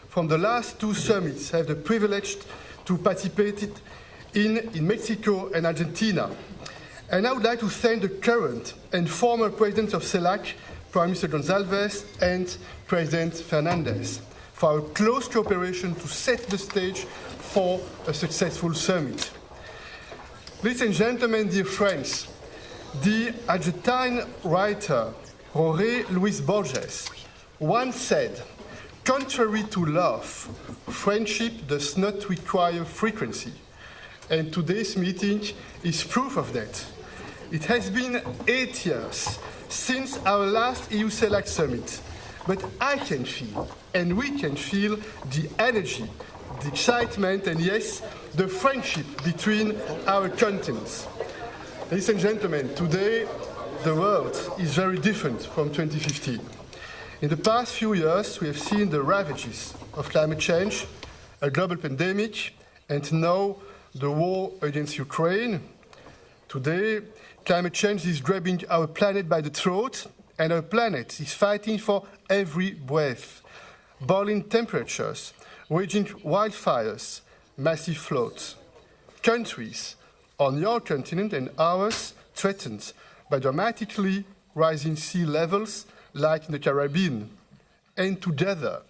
From the last two summits, I have the privilege to participate in Mexico and Argentina. And I would like to thank the current and former presidents of CELAC, Prime Minister González and President Fernández, for our close cooperation to set the stage for a successful summit. Ladies and gentlemen, dear friends, the Argentine writer Jorge Luis Borges once said, "Contrary to love, friendship does not require frequency." And today's meeting is proof of that. It has been 8 years since our last UE-CELAC summit, but I can feel, and we can feel, the energy, the excitement, and yes, the friendship between our continents. Ladies and gentlemen, today the world is very different from 2015. In the past few years, we have seen the ravages of climate change, a global pandemic, and now the war against Ukraine. Today, climate change is grabbing our planet by the throat, and our planet is fighting for every breath. Boiling temperatures, raging wildfires, massive floods. Countries on your continent and ours threatened by dramatically rising sea levels like in the Caribbean. And together,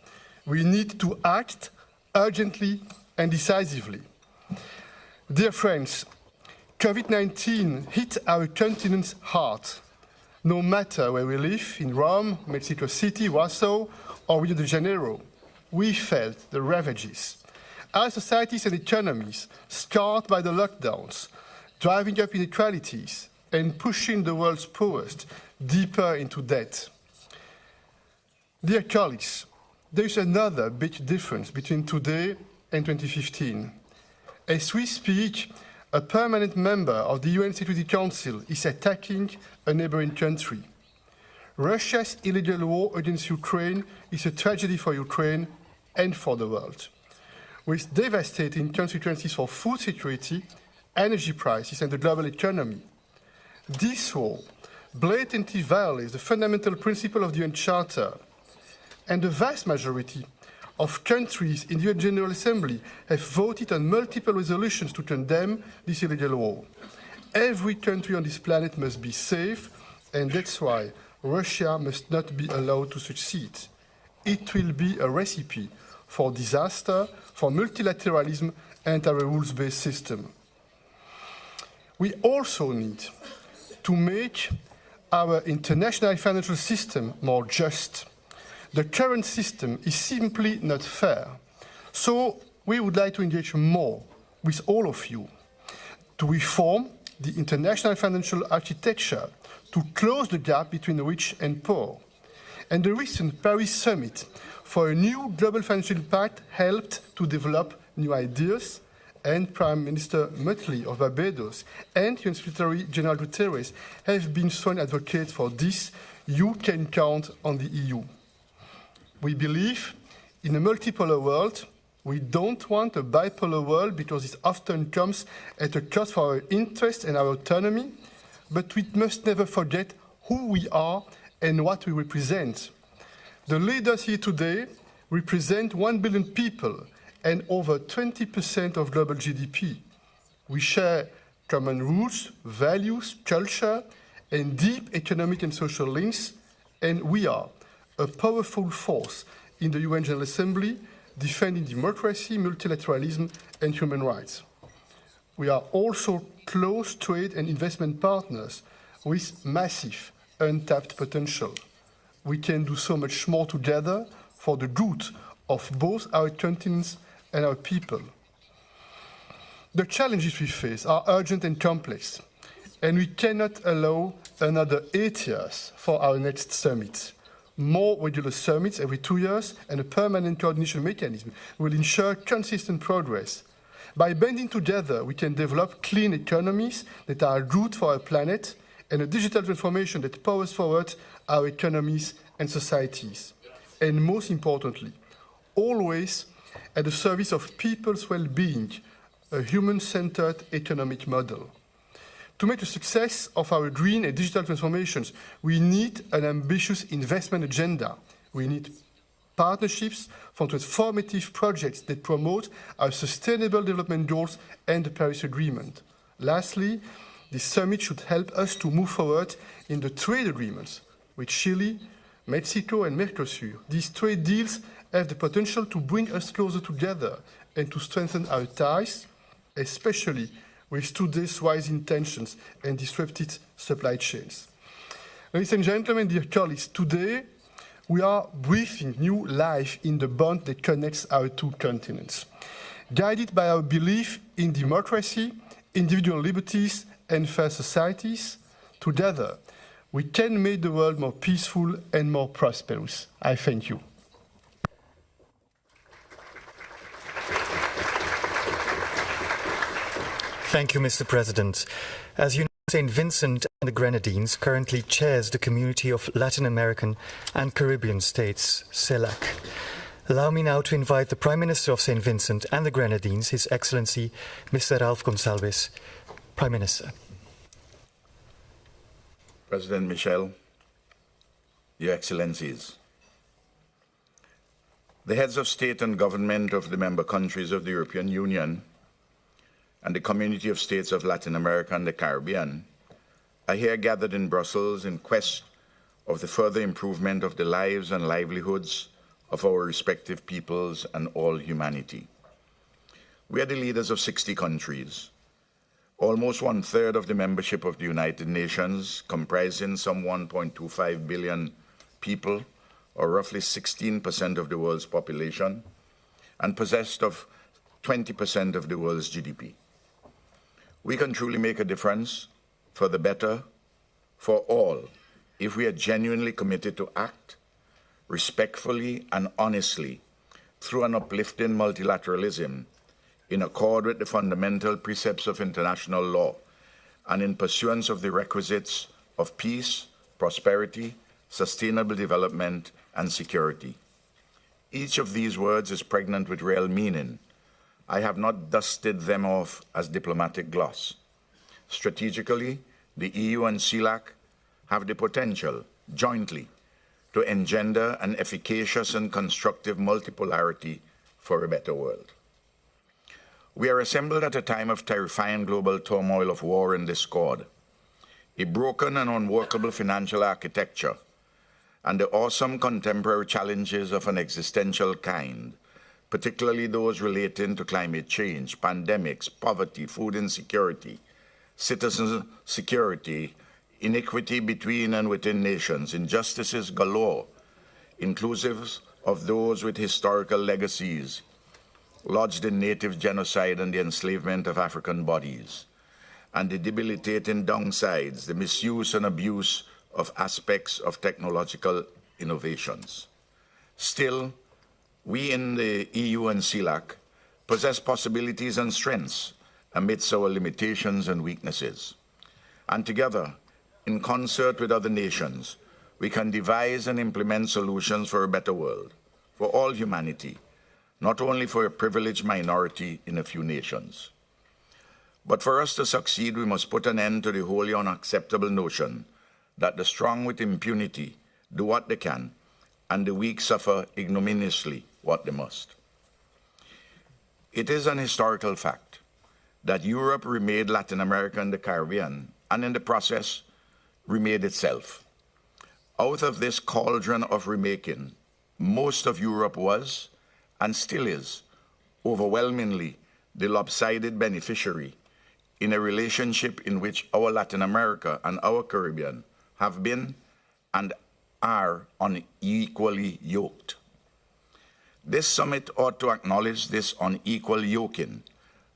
we need to act urgently and decisively. Dear friends, COVID-19 hit our continent's heart. No matter where we live, in Rome, Mexico City, Warsaw, or Rio de Janeiro, we felt the ravages. Our societies and economies, scarred by the lockdowns, driving up inequalities and pushing the world's poorest deeper into debt. Dear colleagues, there is another big difference between today and 2015. As we speak, a permanent member of the UN Security Council is attacking a neighboring country. Russia's illegal war against Ukraine is a tragedy for Ukraine and for the world, with devastating consequences for food security, energy prices, and the global economy. This war blatantly violates the fundamental principle of the UN Charter, and the vast majority of countries in the UN General Assembly have voted on multiple resolutions to condemn this illegal war. Every country on this planet must be safe, and that's why Russia must not be allowed to succeed. It will be a recipe for disaster, for multilateralism, and our rules-based system. We also need to make our international financial system more just. The current system is simply not fair. So we would like to engage more with all of you to reform the international financial architecture, to close the gap between rich and poor. And the recent Paris summit for a new global financial pact helped to develop new ideas, and Prime Minister Motley of Barbados and UN Secretary General Guterres have been strong advocates for this. You can count on the EU. We believe in a multipolar world. We don't want a bipolar world because it often comes at a cost for our interests and our autonomy, but we must never forget who we are and what we represent. The leaders here today represent 1 billion people and over 20% of global GDP. We share common roots, values, culture, and deep economic and social links, and we are a powerful force in the UN General Assembly, defending democracy, multilateralism, and human rights. We are also close trade and investment partners with massive untapped potential. We can do so much more together for the good of both our continents and our people. The challenges we face are urgent and complex, and we cannot allow another 8 years for our next summit. More regular summits every 2 years and a permanent coordination mechanism will ensure consistent progress. By banding together, we can develop clean economies that are good for our planet and a digital transformation that powers forward our economies and societies. And most importantly, always at the service of people's well-being, a human-centered economic model. To make a success of our green and digital transformations, we need an ambitious investment agenda. We need partnerships for transformative projects that promote our sustainable development goals and the Paris Agreement. Lastly, this summit should help us to move forward in the trade agreements with Chile, Mexico and Mercosur. These trade deals have the potential to bring us closer together and to strengthen our ties, especially with today's rising tensions and disrupted supply chains. Ladies and gentlemen, dear colleagues, today we are breathing new life in the bond that connects our two continents. Guided by our belief in democracy, individual liberties and fair societies, together we can make the world more peaceful and more prosperous. I thank you. Thank you, Mr. President. As you know, St. Vincent and the Grenadines currently chairs the Community of Latin American and Caribbean States, CELAC. Allow me now to invite the Prime Minister of St. Vincent and the Grenadines, His Excellency, Mr. Ralph Gonsalves. Prime Minister. President Michel, Your Excellencies, the heads of state and government of the member countries of the European Union and the Community of States of Latin America and the Caribbean are here gathered in Brussels in quest of the further improvement of the lives and livelihoods of our respective peoples and all humanity. We are the leaders of 60 countries, almost one-third of the membership of the United Nations, comprising some 1.25 billion people, or roughly 16% of the world's population, and possessed of 20% of the world's GDP. We can truly make a difference for the better, for all, if we are genuinely committed to act respectfully and honestly through an uplifting multilateralism in accord with the fundamental precepts of international law and in pursuance of the requisites of peace, prosperity, sustainable development, and security. Each of these words is pregnant with real meaning. I have not dusted them off as diplomatic gloss. Strategically, the EU and CELAC have the potential, jointly, to engender an efficacious and constructive multipolarity for a better world. We are assembled at a time of terrifying global turmoil of war and discord, a broken and unworkable financial architecture, and the awesome contemporary challenges of an existential kind, particularly those relating to climate change, pandemics, poverty, food insecurity, citizen security, inequity between and within nations, injustices galore, inclusive of those with historical legacies, lodged in native genocide and the enslavement of African bodies, and the debilitating downsides, the misuse and abuse of aspects of technological innovations. Still, we in the EU and CELAC possess possibilities and strengths amidst our limitations and weaknesses. And together, in concert with other nations, we can devise and implement solutions for a better world, for all humanity, not only for a privileged minority in a few nations. But for us to succeed, we must put an end to the wholly unacceptable notion that the strong with impunity do what they can, and the weak suffer ignominiously what they must. It is an historical fact that Europe remade Latin America and the Caribbean, and in the process, remade itself. Out of this cauldron of remaking, most of Europe was, and still is, overwhelmingly the lopsided beneficiary in a relationship in which our Latin America and our Caribbean have been and are unequally yoked. This summit ought to acknowledge this unequal yoking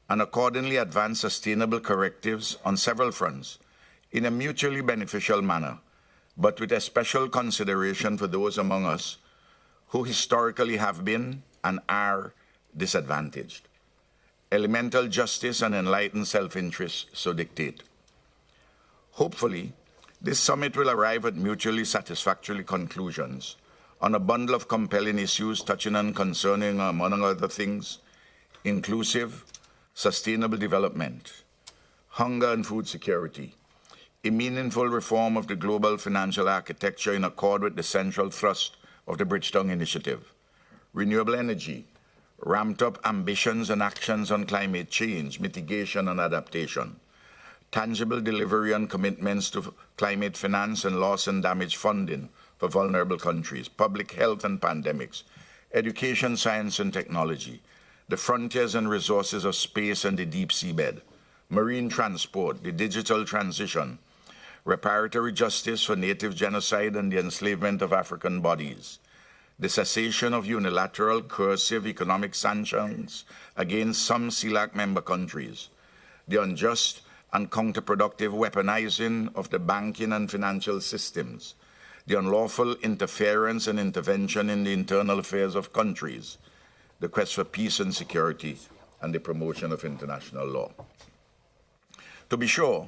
and accordingly advance sustainable correctives on several fronts in a mutually beneficial manner, but with a special consideration for those among us who historically have been and are disadvantaged. Elemental justice and enlightened self-interest so dictate. Hopefully, this summit will arrive at mutually satisfactory conclusions on a bundle of compelling issues touching and concerning, among other things, inclusive, sustainable development, hunger and food security, a meaningful reform of the global financial architecture in accord with the central thrust of the Bridgetown Initiative, renewable energy, ramped up ambitions and actions on climate change, mitigation and adaptation, tangible delivery on commitments to climate finance and loss and damage funding for vulnerable countries, public health and pandemics, education, science and technology, the frontiers and resources of space and the deep seabed, marine transport, the digital transition, reparatory justice for native genocide and the enslavement of African bodies, the cessation of unilateral coercive economic sanctions against some CELAC member countries, the unjust and counterproductive weaponizing of the banking and financial systems, the unlawful interference and intervention in the internal affairs of countries, the quest for peace and security, and the promotion of international law. To be sure,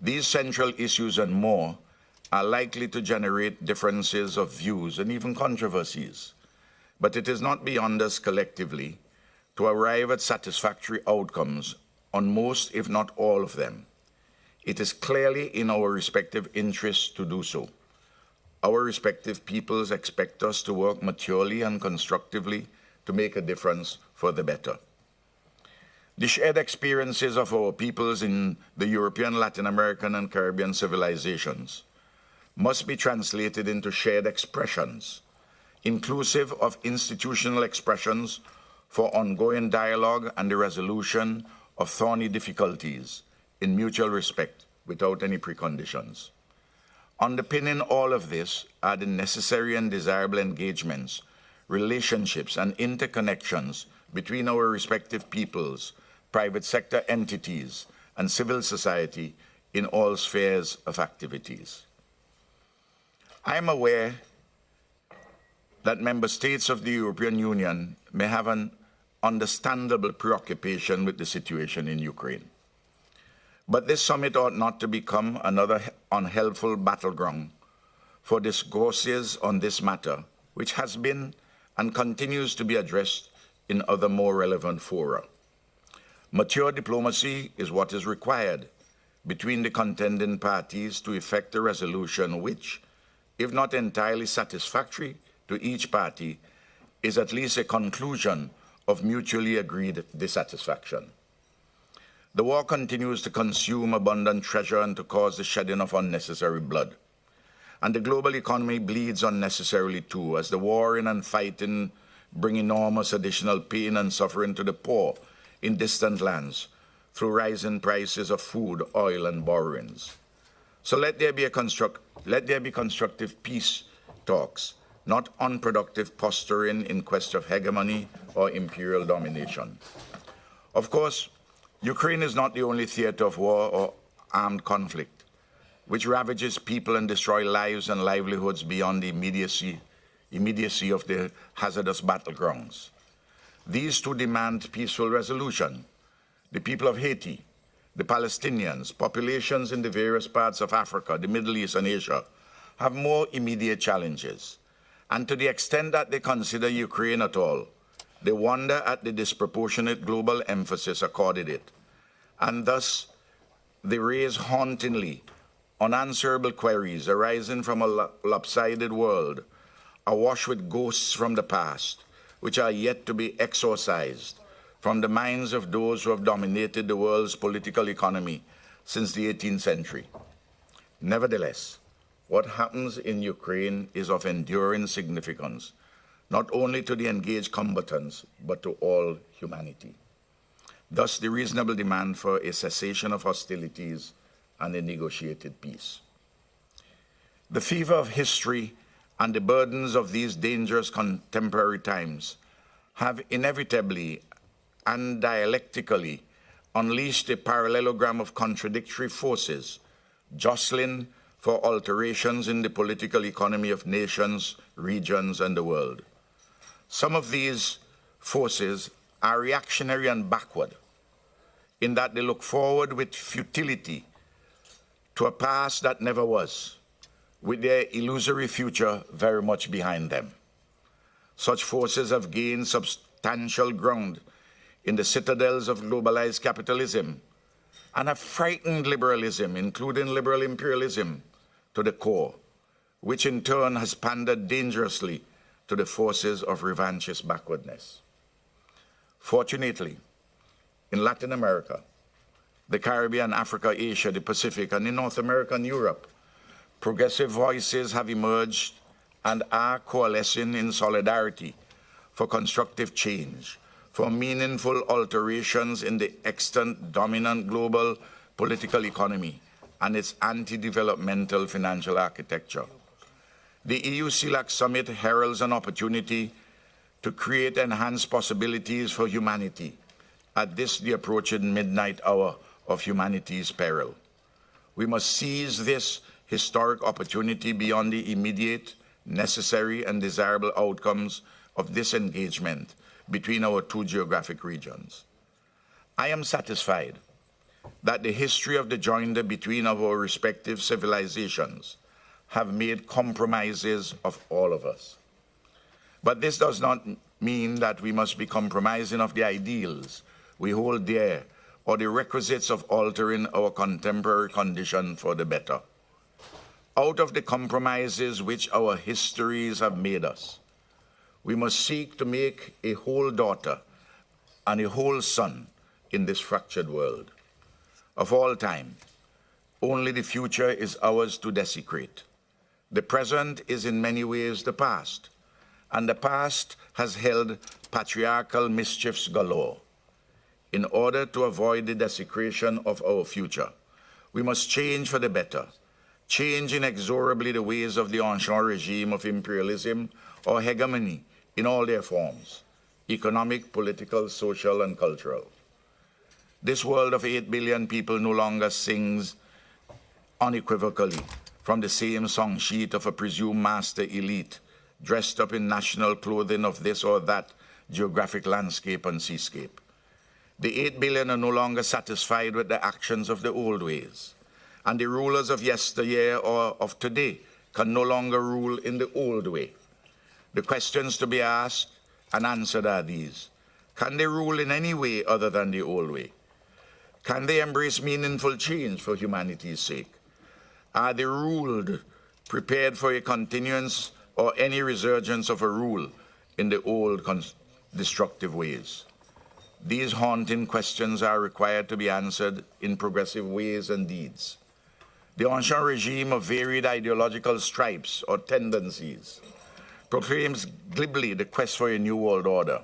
these central issues and more are likely to generate differences of views and even controversies, but it is not beyond us collectively to arrive at satisfactory outcomes on most, if not all of them. It is clearly in our respective interests to do so. Our respective peoples expect us to work maturely and constructively to make a difference for the better. The shared experiences of our peoples in the European, Latin American, and Caribbean civilizations must be translated into shared expressions, inclusive of institutional expressions for ongoing dialogue and the resolution of thorny difficulties in mutual respect without any preconditions. Underpinning all of this are the necessary and desirable engagements, relationships, and interconnections between our respective peoples, private sector entities, and civil society in all spheres of activities. I am aware that member states of the European Union may have an understandable preoccupation with the situation in Ukraine. But this summit ought not to become another unhelpful battleground for discourses on this matter, which has been and continues to be addressed in other more relevant fora. Mature diplomacy is what is required between the contending parties to effect a resolution which, if not entirely satisfactory to each party, is at least a conclusion of mutually agreed dissatisfaction. The war continues to consume abundant treasure and to cause the shedding of unnecessary blood. And the global economy bleeds unnecessarily too, as the warring and fighting bring enormous additional pain and suffering to the poor in distant lands through rising prices of food, oil, and borrowings. So let there be constructive peace talks, not unproductive posturing in quest of hegemony or imperial domination. Of course, Ukraine is not the only theater of war or armed conflict, which ravages people and destroys lives and livelihoods beyond the immediacy of the hazardous battlegrounds. These too demand peaceful resolution. The people of Haiti, the Palestinians, populations in the various parts of Africa, the Middle East, and Asia have more immediate challenges. And to the extent that they consider Ukraine at all, they wonder at the disproportionate global emphasis accorded it. And thus, they raise hauntingly unanswerable queries arising from a lopsided world, awash with ghosts from the past, which are yet to be exorcised from the minds of those who have dominated the world's political economy since the 18th century. Nevertheless, what happens in Ukraine is of enduring significance, not only to the engaged combatants, but to all humanity. Thus, the reasonable demand for a cessation of hostilities and a negotiated peace. The fever of history and the burdens of these dangerous contemporary times have inevitably and dialectically unleashed a parallelogram of contradictory forces, jostling for alterations in the political economy of nations, regions, and the world. Some of these forces are reactionary and backward, in that they look forward with futility to a past that never was, with their illusory future very much behind them. Such forces have gained substantial ground in the citadels of globalized capitalism and have frightened liberalism, including liberal imperialism, to the core, which in turn has pandered dangerously to the forces of revanchist backwardness. Fortunately, in Latin America, the Caribbean, Africa, Asia, the Pacific, and in North America and Europe, progressive voices have emerged and are coalescing in solidarity for constructive change, for meaningful alterations in the extant dominant global political economy and its anti-developmental financial architecture. The EU-CELAC summit heralds an opportunity to create enhanced possibilities for humanity at this, the approaching midnight hour of humanity's peril. We must seize this historic opportunity beyond the immediate, necessary, and desirable outcomes of this engagement between our two geographic regions. I am satisfied that the history of the joinder between our respective civilizations have made compromises of all of us. But this does not mean that we must be compromising of the ideals we hold dear or the requisites of altering our contemporary condition for the better. Out of the compromises which our histories have made us, we must seek to make a whole daughter and a whole son in this fractured world. Of all time, only the future is ours to desecrate. The present is in many ways the past, and the past has held patriarchal mischiefs galore. In order to avoid the desecration of our future, we must change for the better, change inexorably the ways of the ancient regime of imperialism or hegemony in all their forms, economic, political, social, and cultural. This world of 8 billion people no longer sings unequivocally from the same song sheet of a presumed master elite, dressed up in national clothing of this or that geographic landscape and seascape. The 8 billion are no longer satisfied with the actions of the old ways, and the rulers of yesteryear or of today can no longer rule in the old way. The questions to be asked and answered are these. Can they rule in any way other than the old way? Can they embrace meaningful change for humanity's sake? Are they ruled, prepared for a continuance or any resurgence of a rule in the old destructive ways? These haunting questions are required to be answered in progressive ways and deeds. The ancient regime of varied ideological stripes or tendencies proclaims glibly the quest for a new world order.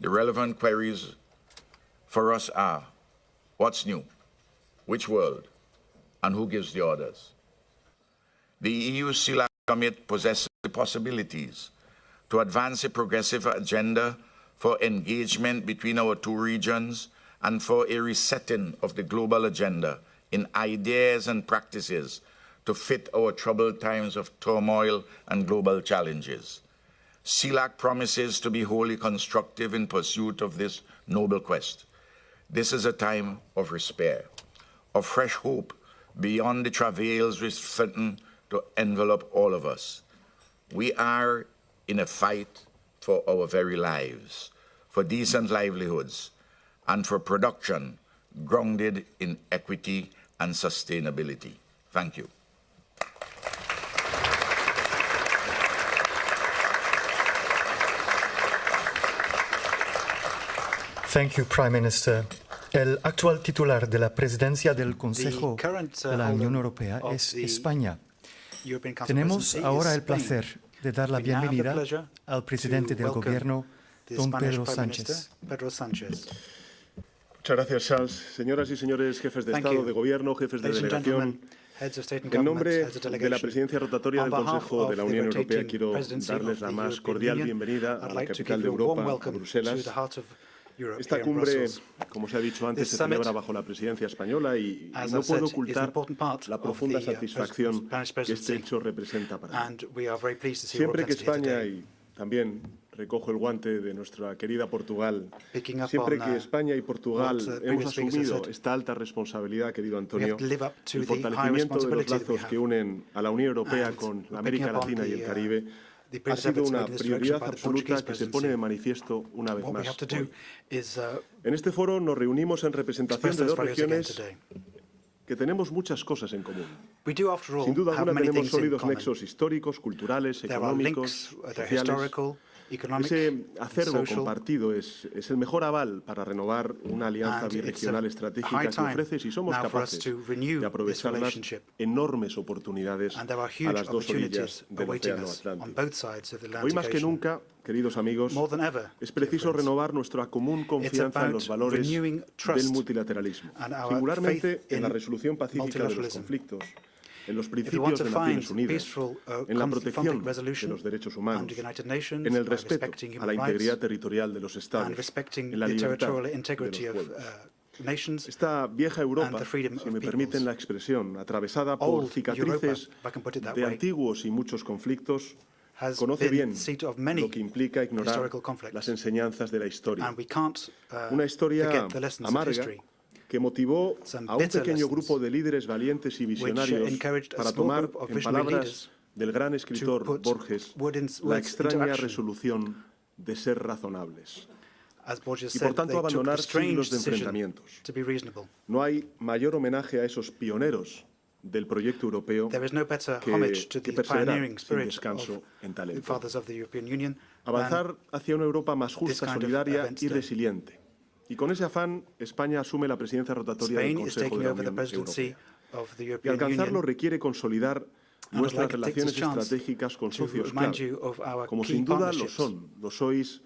The relevant queries for us are, what's new? Which world? And who gives the orders? The EU-CELAC summit possesses the possibilities to advance a progressive agenda for engagement between our two regions and for a resetting of the global agenda in ideas and practices to fit our troubled times of turmoil and global challenges. CELAC promises to be wholly constructive in pursuit of this noble quest. This is a time of despair, of fresh hope beyond the travails which threaten to envelop all of us. We are in a fight for our very lives, for decent livelihoods, and for production grounded in equity and sustainability. Thank you. Thank you, Prime Minister. El actual titular de la presidencia del Consejo de la Unión Europea es España. Tenemos ahora el placer de dar la bienvenida al presidente del gobierno, don Pedro Sánchez. Muchas gracias, Charles. Señoras y señores jefes de Estado, de Gobierno, jefes de delegación, en nombre de la presidencia rotatoria del Consejo de la Unión Europea quiero darles la más cordial bienvenida a la capital de Europa, a Bruselas. Esta cumbre, como se ha dicho antes, se celebra bajo la presidencia española y no puedo ocultar la profunda satisfacción que este hecho representa para mí. Siempre que España, y también recojo el guante de nuestra querida Portugal, siempre que España y Portugal hemos asumido esta alta responsabilidad, querido Antonio, el fortalecimiento de los lazos que unen a la Unión Europea con la América Latina y el Caribe, ha sido una prioridad absoluta que se pone de manifiesto una vez más hoy. En este foro nos reunimos en representación de dos regiones que tenemos muchas cosas en común. We do, after all, Sin duda have alguna many tenemos things in sólidos common. nexos históricos, culturales, There are económicos, links, they're sociales. historical, economic, Ese acervo social. compartido es el mejor aval para renovar una alianza And birregional it's a estratégica high que time ofrece, si somos now for us capaces, to renew de aprovechar this las relationship. enormes oportunidades And there are a huge las dos orillas opportunities del awaiting Océano us on Atlántico. both sides of the Hoy Atlantic más que Ocean. nunca, queridos amigos, More than ever, es preciso friends, renovar nuestra común confianza en los about valores renewing del trust multilateralismo, and our singularmente faith en la in resolución pacífica de los multilateralism. conflictos, en los If we want principios to de find Naciones Unidas, peaceful en la conflict protección de resolution los derechos humanos, under United Nations, en el by respeto respecting a la human integridad rights, territorial de los and Estados, respecting en la the libertad territorial de integrity los of pueblos. nations. Esta vieja Europa, and the freedom si of me peoples. permiten la expresión, atravesada por Old cicatrices Europa, if I can put it that de way, antiguos y muchos conflictos, has conoce been bien the seat of many lo que implica ignorar historical conflicts. las enseñanzas de la historia. And we can't Una historia forget the lessons of amarga history, que motivó Some a un bitter pequeño lessons grupo de líderes valientes y visionarios encouraged a para small tomar, group of en visionary palabras leaders, del gran to escritor put Borges, words la into extraña action. resolución de ser razonables. As Borges Y said, por tanto they took abandonar the strange siglos de decision enfrentamientos. to be reasonable. No hay mayor homenaje a esos pioneros del proyecto europeo There is no better que homage to the perseverar pioneering sin spirit descanso of en the talento. fathers of the European Union. Avanzar hacia una Europa más justa, kind of solidaria events y today. resiliente. Y con ese afán, España asume la presidencia rotatoria del Spain is Consejo de taking la over the Unión presidency Europea. of the Y European alcanzarlo Union. requiere consolidar And I'd nuestras like to take relaciones this chance estratégicas con to socios remind clave, you of our como key sin duda lo partnerships. lo sois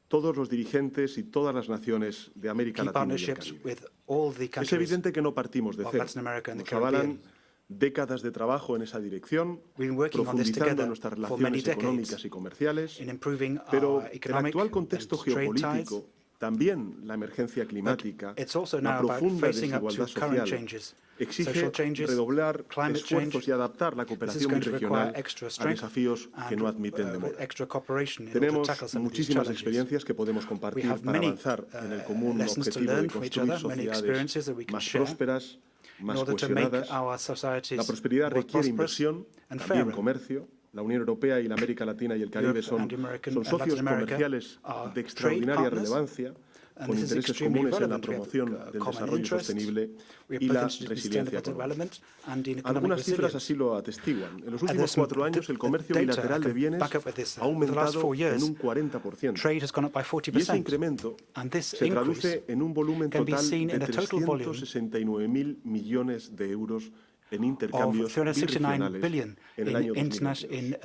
todos los dirigentes y todas las naciones de América Key Latina y el partnerships Caribe. with all the Es countries evidente que no partimos de of cero. Latin America and the Nos avalan Caribbean. décadas de trabajo en esa dirección, We've been working on this profundizando together en nuestras for many relaciones decades económicas y comerciales, in improving pero our el economic actual contexto and trade geopolítico, ties. también la emergencia climática, It's also la now about profunda facing up to desigualdad current social, changes, exige social changes, redoblar climate esfuerzos change. y adaptar la This is cooperación going to require birregional extra a strength desafíos que no admiten and demora. extra cooperation in order to Tenemos tackle some of these muchísimas challenges. experiencias que podemos We compartir have para many avanzar en el común lessons to objetivo de learn from each construir other, many sociedades experiences that we can más share prósperas, in más order to make cohesionadas. our societies La prosperidad more requiere prosperous inversión, and también fairer. comercio. La Unión Europea y la América Latina y el Caribe Europe son and American socios and Latin America comerciales are de trade extraordinaria partners, relevancia, and con this is intereses extremely comunes en la relevant. We have, promoción del common desarrollo interests. sostenible We are y both la interested in resiliencia sustainable económica. development and in economic Algunas cifras resilience. así lo atestiguan. En los And últimos there's some 4 años, el comercio data bilateral I de can bienes back up with this. ha Over the last aumentado 4 years, en un 40%. trade has gone up by Y ese 40%. incremento And this se traduce en un volumen can be total seen de in the total volume 369.000 millones de euros en intercambios of 369 birregionales billion en el año in international 2022.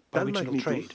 Tal bi-regional magnitud, trade.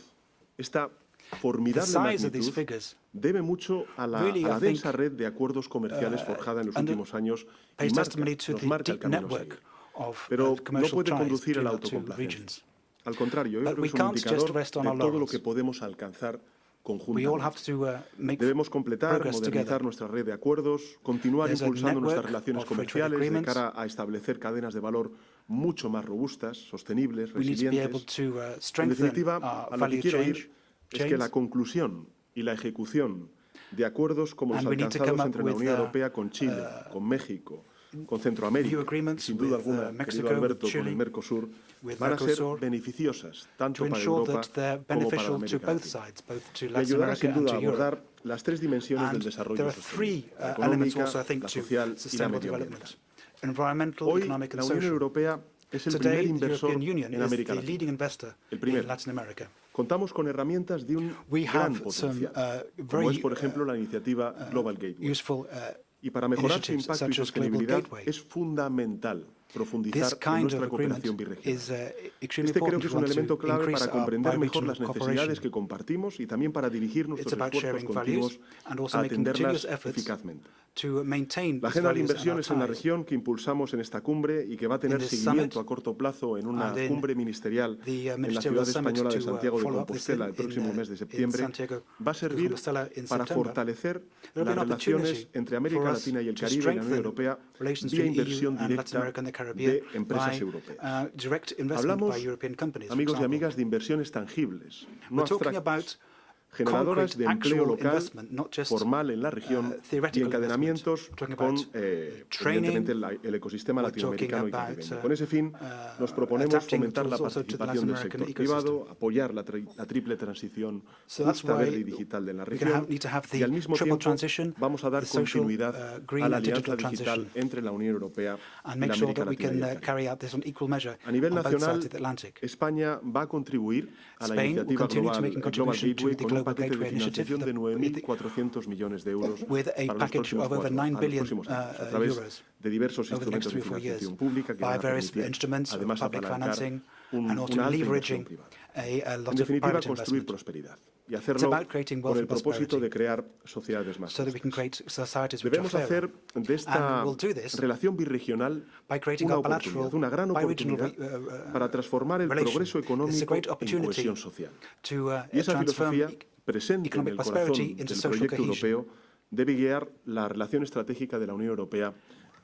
esta The formidable size of these magnitud figures debe mucho a la really, I densa think, red de acuerdos comerciales forjada en los últimos años y pays testimony to nos the marca el deep camino a network seguir. of Pero no commercial puede ties conducir a la between our two autocomplacencia. regions. Al contrario, yo But creo we que es un can't just indicador rest on de our todo lo laurels. que podemos alcanzar We all have conjuntamente. to make Debemos completar, progress modernizar together. nuestra red de acuerdos, continuar There's a impulsando nuestras network relaciones of free trade comerciales de agreements. cara a establecer cadenas de valor mucho más robustas, sostenibles, We need to be able resilientes. to En strengthen definitiva, our a lo que value quiero chains. ir es que la conclusión y la ejecución de acuerdos como los And we need to alcanzados come up entre la with, Unión Europea con Chile, con México, con Centroamérica, new y agreements sin duda with, alguna, Mexico, querido Alberto, Chile, con el Mercosur, with van a ser Mercosur, beneficiosas tanto to para ensure Europa that they're como para la beneficial to América both Latina. sides, both to Y Latin ayudará America sin and duda to a Europe. abordar las tres dimensiones del And desarrollo there are sostenible, three la elements económica, also, I think, la to social y la sustainable medioambiental. development. Environmental, Hoy, economic and la Unión social. Europea es el Today, primer the inversor European Union en is América the Latina. leading investor El primero. in Latin America. Contamos con herramientas de un We gran have some potencial, como very es, por ejemplo, la iniciativa Global Gateway. useful Y para mejorar su initiatives, impacto y such as Global sostenibilidad Gateway. es fundamental This profundizar en kind nuestra of agreement cooperación birregional. is extremely Este creo important que es if we un want elemento to clave increase para our comprender mejor bi-regional las necesidades cooperation. que compartimos y también para dirigir It's nuestros about esfuerzos sharing values continuos and also a making atenderlas continuous efforts eficazmente. to maintain La these agenda de values and our inversiones en la ties. región que impulsamos en esta cumbre y que va a tener this seguimiento summit a corto plazo en una and in cumbre ministerial the, en la ministerial ciudad summit española de to, Santiago de follow up this Compostela el in, próximo mes de in septiembre, Santiago va a de servir Compostela in para September. fortalecer There will las be an relaciones opportunity entre América for us Latina y el to Caribe y la Unión strengthen Europea relations vía between inversión EU and Latin directa America and the Caribbean de empresas by europeas. direct investment Hablamos, by European companies, for amigos y example. amigas, de inversiones tangibles, no We're talking abstractas, about generadoras de empleo actual local investment, not just formal en la región y theoretical encadenamientos investment. con Training, evidentemente el ecosistema we're talking latinoamericano y about, caribeño. Con ese fin nos proponemos adapting fomentar la tools also to the participación del Latin sector American privado, apoyar la triple transición So that's justa, why verde y digital de la we're región need to have y the al mismo triple tiempo transition, vamos a dar the social, continuidad green a la and alianza digital digital transition, entre la Unión Europea and y make la sure América that we Latina y can el Caribe. carry out this on equal measure A nivel on both nacional, sides of the Atlantic. España va a contribuir a la Spain will iniciativa continue to global, make a Global contribution to Gateway the con un Global paquete de Gateway Initiative financiación de 9.400 millones de euros with a para los package próximos of over 9 billion próximos años, a través euros de diversos over the next instrumentos 3 de or 4 years financiación pública que by van a various permitir, instruments of además, public apalancar financing una and also alta inversión leveraging privada. a En lot of definitiva, private construir investment prosperidad y It's hacerlo about creating con wealth el and propósito de prosperity crear sociedades más so that we can justas. create societies which are Debemos hacer fairer. de esta And we'll do this relación birregional by creating una a bilateral, oportunidad, una gran bi-regional oportunidad para transformar el relation. progreso It's a económico great en opportunity cohesión social. to Y esa transform filosofía, presente en economic el prosperity corazón into del social proyecto cohesion. europeo, debe guiar la relación estratégica de la Unión Europea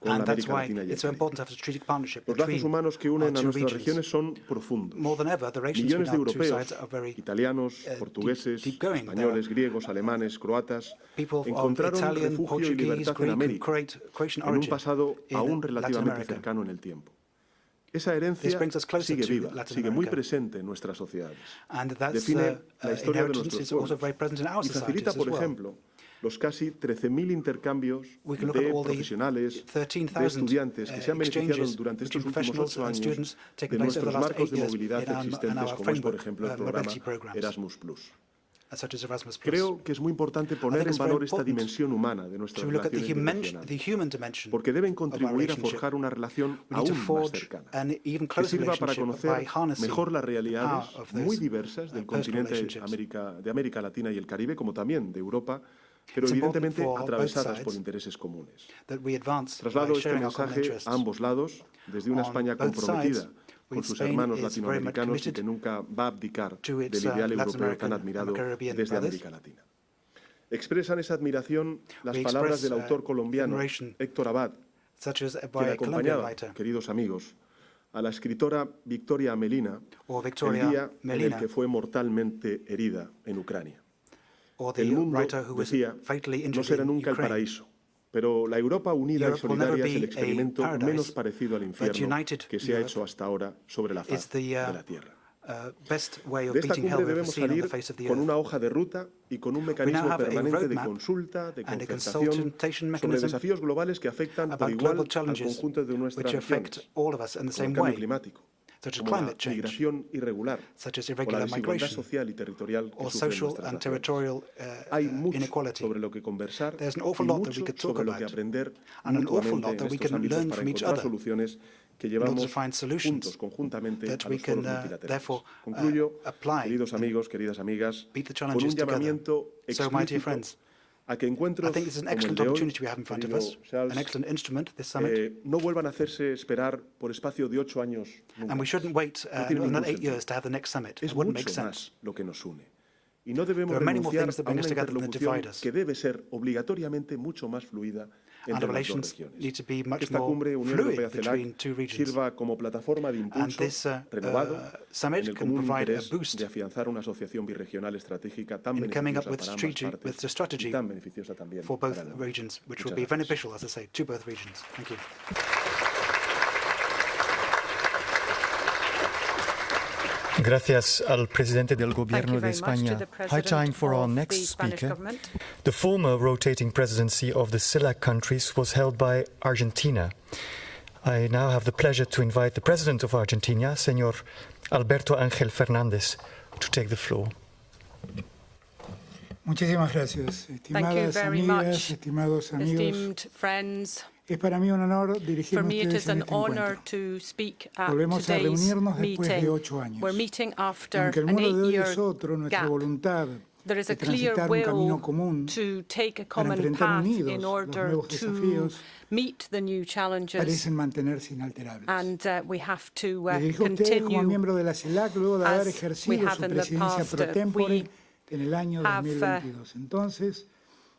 con And la that's América why Latina y el it's so Caribe. important to have a strategic partnership Los lazos between humanos que our unen a two nuestras regions. regiones son profundos. More than ever, the relations Millones de between our two europeos, sides are very italianos, portugueses, deep-going. españoles, griegos, alemanes, croatas, People of encontraron Italian, refugio y Portuguese, libertad en Greek, América, Croatian en un origin pasado in aún Latin relativamente America. cercano en el tiempo. Esa herencia This brings us closer sigue to viva, Latin sigue muy America. presente en nuestras sociedades. And that's Define la historia de inheritance nuestros is also pueblos very present in our y facilita, societies por as well. ejemplo, los casi 13.000 intercambios We can look at de all the profesionales, de 13,000 estudiantes que se han beneficiado exchanges durante estos between últimos professionals 8 and años students taking de place over nuestros the last marcos 8 de years movilidad in our existentes, como es, por framework ejemplo, el programa mobility programs, Erasmus+. such as Erasmus+. Creo que es muy importante poner en it's very valor esta important dimensión humana de nuestras to look at the relaciones human biregionales, dimension porque deben of our contribuir a relationship. forjar una relación We need to aún más forge cercana, an even que closer sirva para relationship conocer by harnessing mejor las the realidades power of muy those diversas del personal continente relationships. de América Latina y el Caribe, como también de Europa, pero It's important evidentemente for both atravesadas sides por intereses comunes. that we advance Traslado by este sharing our common mensaje interests. a ambos lados, desde una On España both comprometida sides, con sus Spain hermanos is very much latinoamericanos y committed que nunca va a abdicar to its, del ideal Latin europeo tan American admirado and Caribbean desde brothers. América Latina. Expresan esa admiración las We palabras express, del autor colombiano admiration, Héctor Abad, such as quien by a Colombian acompañaba, writer, queridos amigos, a la escritora Victoria Amelina or Victoria el día en el Melina, que fue mortalmente herida en Ucrania. or the El mundo, writer who was decía, fatally no injured será in nunca el Ukraine. paraíso, pero la Europa unida y Europe will never solidaria es el be experimento a paradise, menos parecido al infierno united que se ha Europe hecho hasta ahora sobre la is faz the, de la Tierra. Best way of De esta beating hell cumbre we've ever debemos seen on the salir face of the con earth. una hoja de ruta y con un mecanismo have a permanente de roadmap consulta, de and a concertación consultation sobre mechanism desafíos globales que afectan por about igual global al challenges conjunto de nuestras which affect regiones, all of us in the como same el cambio way, climático, such as como la climate change, migración irregular, such as o la irregular desigualdad migration, social y territorial que or sufren social nuestras and naciones. territorial Hay mucho inequality. sobre lo que conversar There's an y awful lot that we mucho could talk sobre lo que about, aprender and an awful mutuamente lot en that we estos can ámbitos learn para from each encontrar other soluciones que in order llevamos to find solutions juntos, conjuntamente, that a we los foros can multilaterales. therefore Concluyo, apply queridos amigos, queridas amigas, beat the con un challenges together. llamamiento So, my dear explícito friends, a que encuentros I think this is an como el excellent de hoy, opportunity we have in front of us, querido Charles, an excellent instrument, this summit, no vuelvan a hacerse esperar por espacio de 8 años nunca. and we shouldn't wait No tiene another ningún 8 sentido. years to have the next summit. Es It wouldn't make mucho sense. más lo que nos une. Y no debemos There are many more renunciar things that a bring una us together than interlocución divide us. que debe ser obligatoriamente mucho más fluida And entre the las dos relations regiones. need to be Que much esta more cumbre Unión fluid Europea-CELAC between two regions. sirva como plataforma de And impulso this renovado summit en el can común provide a interés boost de afianzar una asociación birregional estratégica tan in coming up beneficiosa with para ambas strategy, with the partes strategy y tan beneficiosa también for both para el mundo. regions, which will Muchas be gracias. beneficial, as I say, to both regions. Thank you. Gracias al presidente del Gobierno de España. High time for our next speaker. The former rotating presidency of the CELAC countries was held by Argentina. I now have the pleasure to invite the President of Argentina, Señor Alberto Fernández, to take the floor. Muchísimas gracias, estimadas amigas, estimados amigos. Esteemed friends, Es para mí un honor for dirigirme a me it ustedes is en an este honor encuentro. to speak at Volvemos a today's reunirnos después de meeting. 8 años. We're meeting after Aunque el an mundo de hoy 8-year es otro, nuestra gap. voluntad There is de a clear transitar un camino will común to take a para common enfrentar path unidos in los order nuevos to desafíos meet the new challenges, parecen mantenerse inalterables. and we have to Me dirijo a ustedes como continue miembro de la CELAC luego de haber as we ejercido have su in the presidencia past. pro tempore We en el año have 2022. Entonces,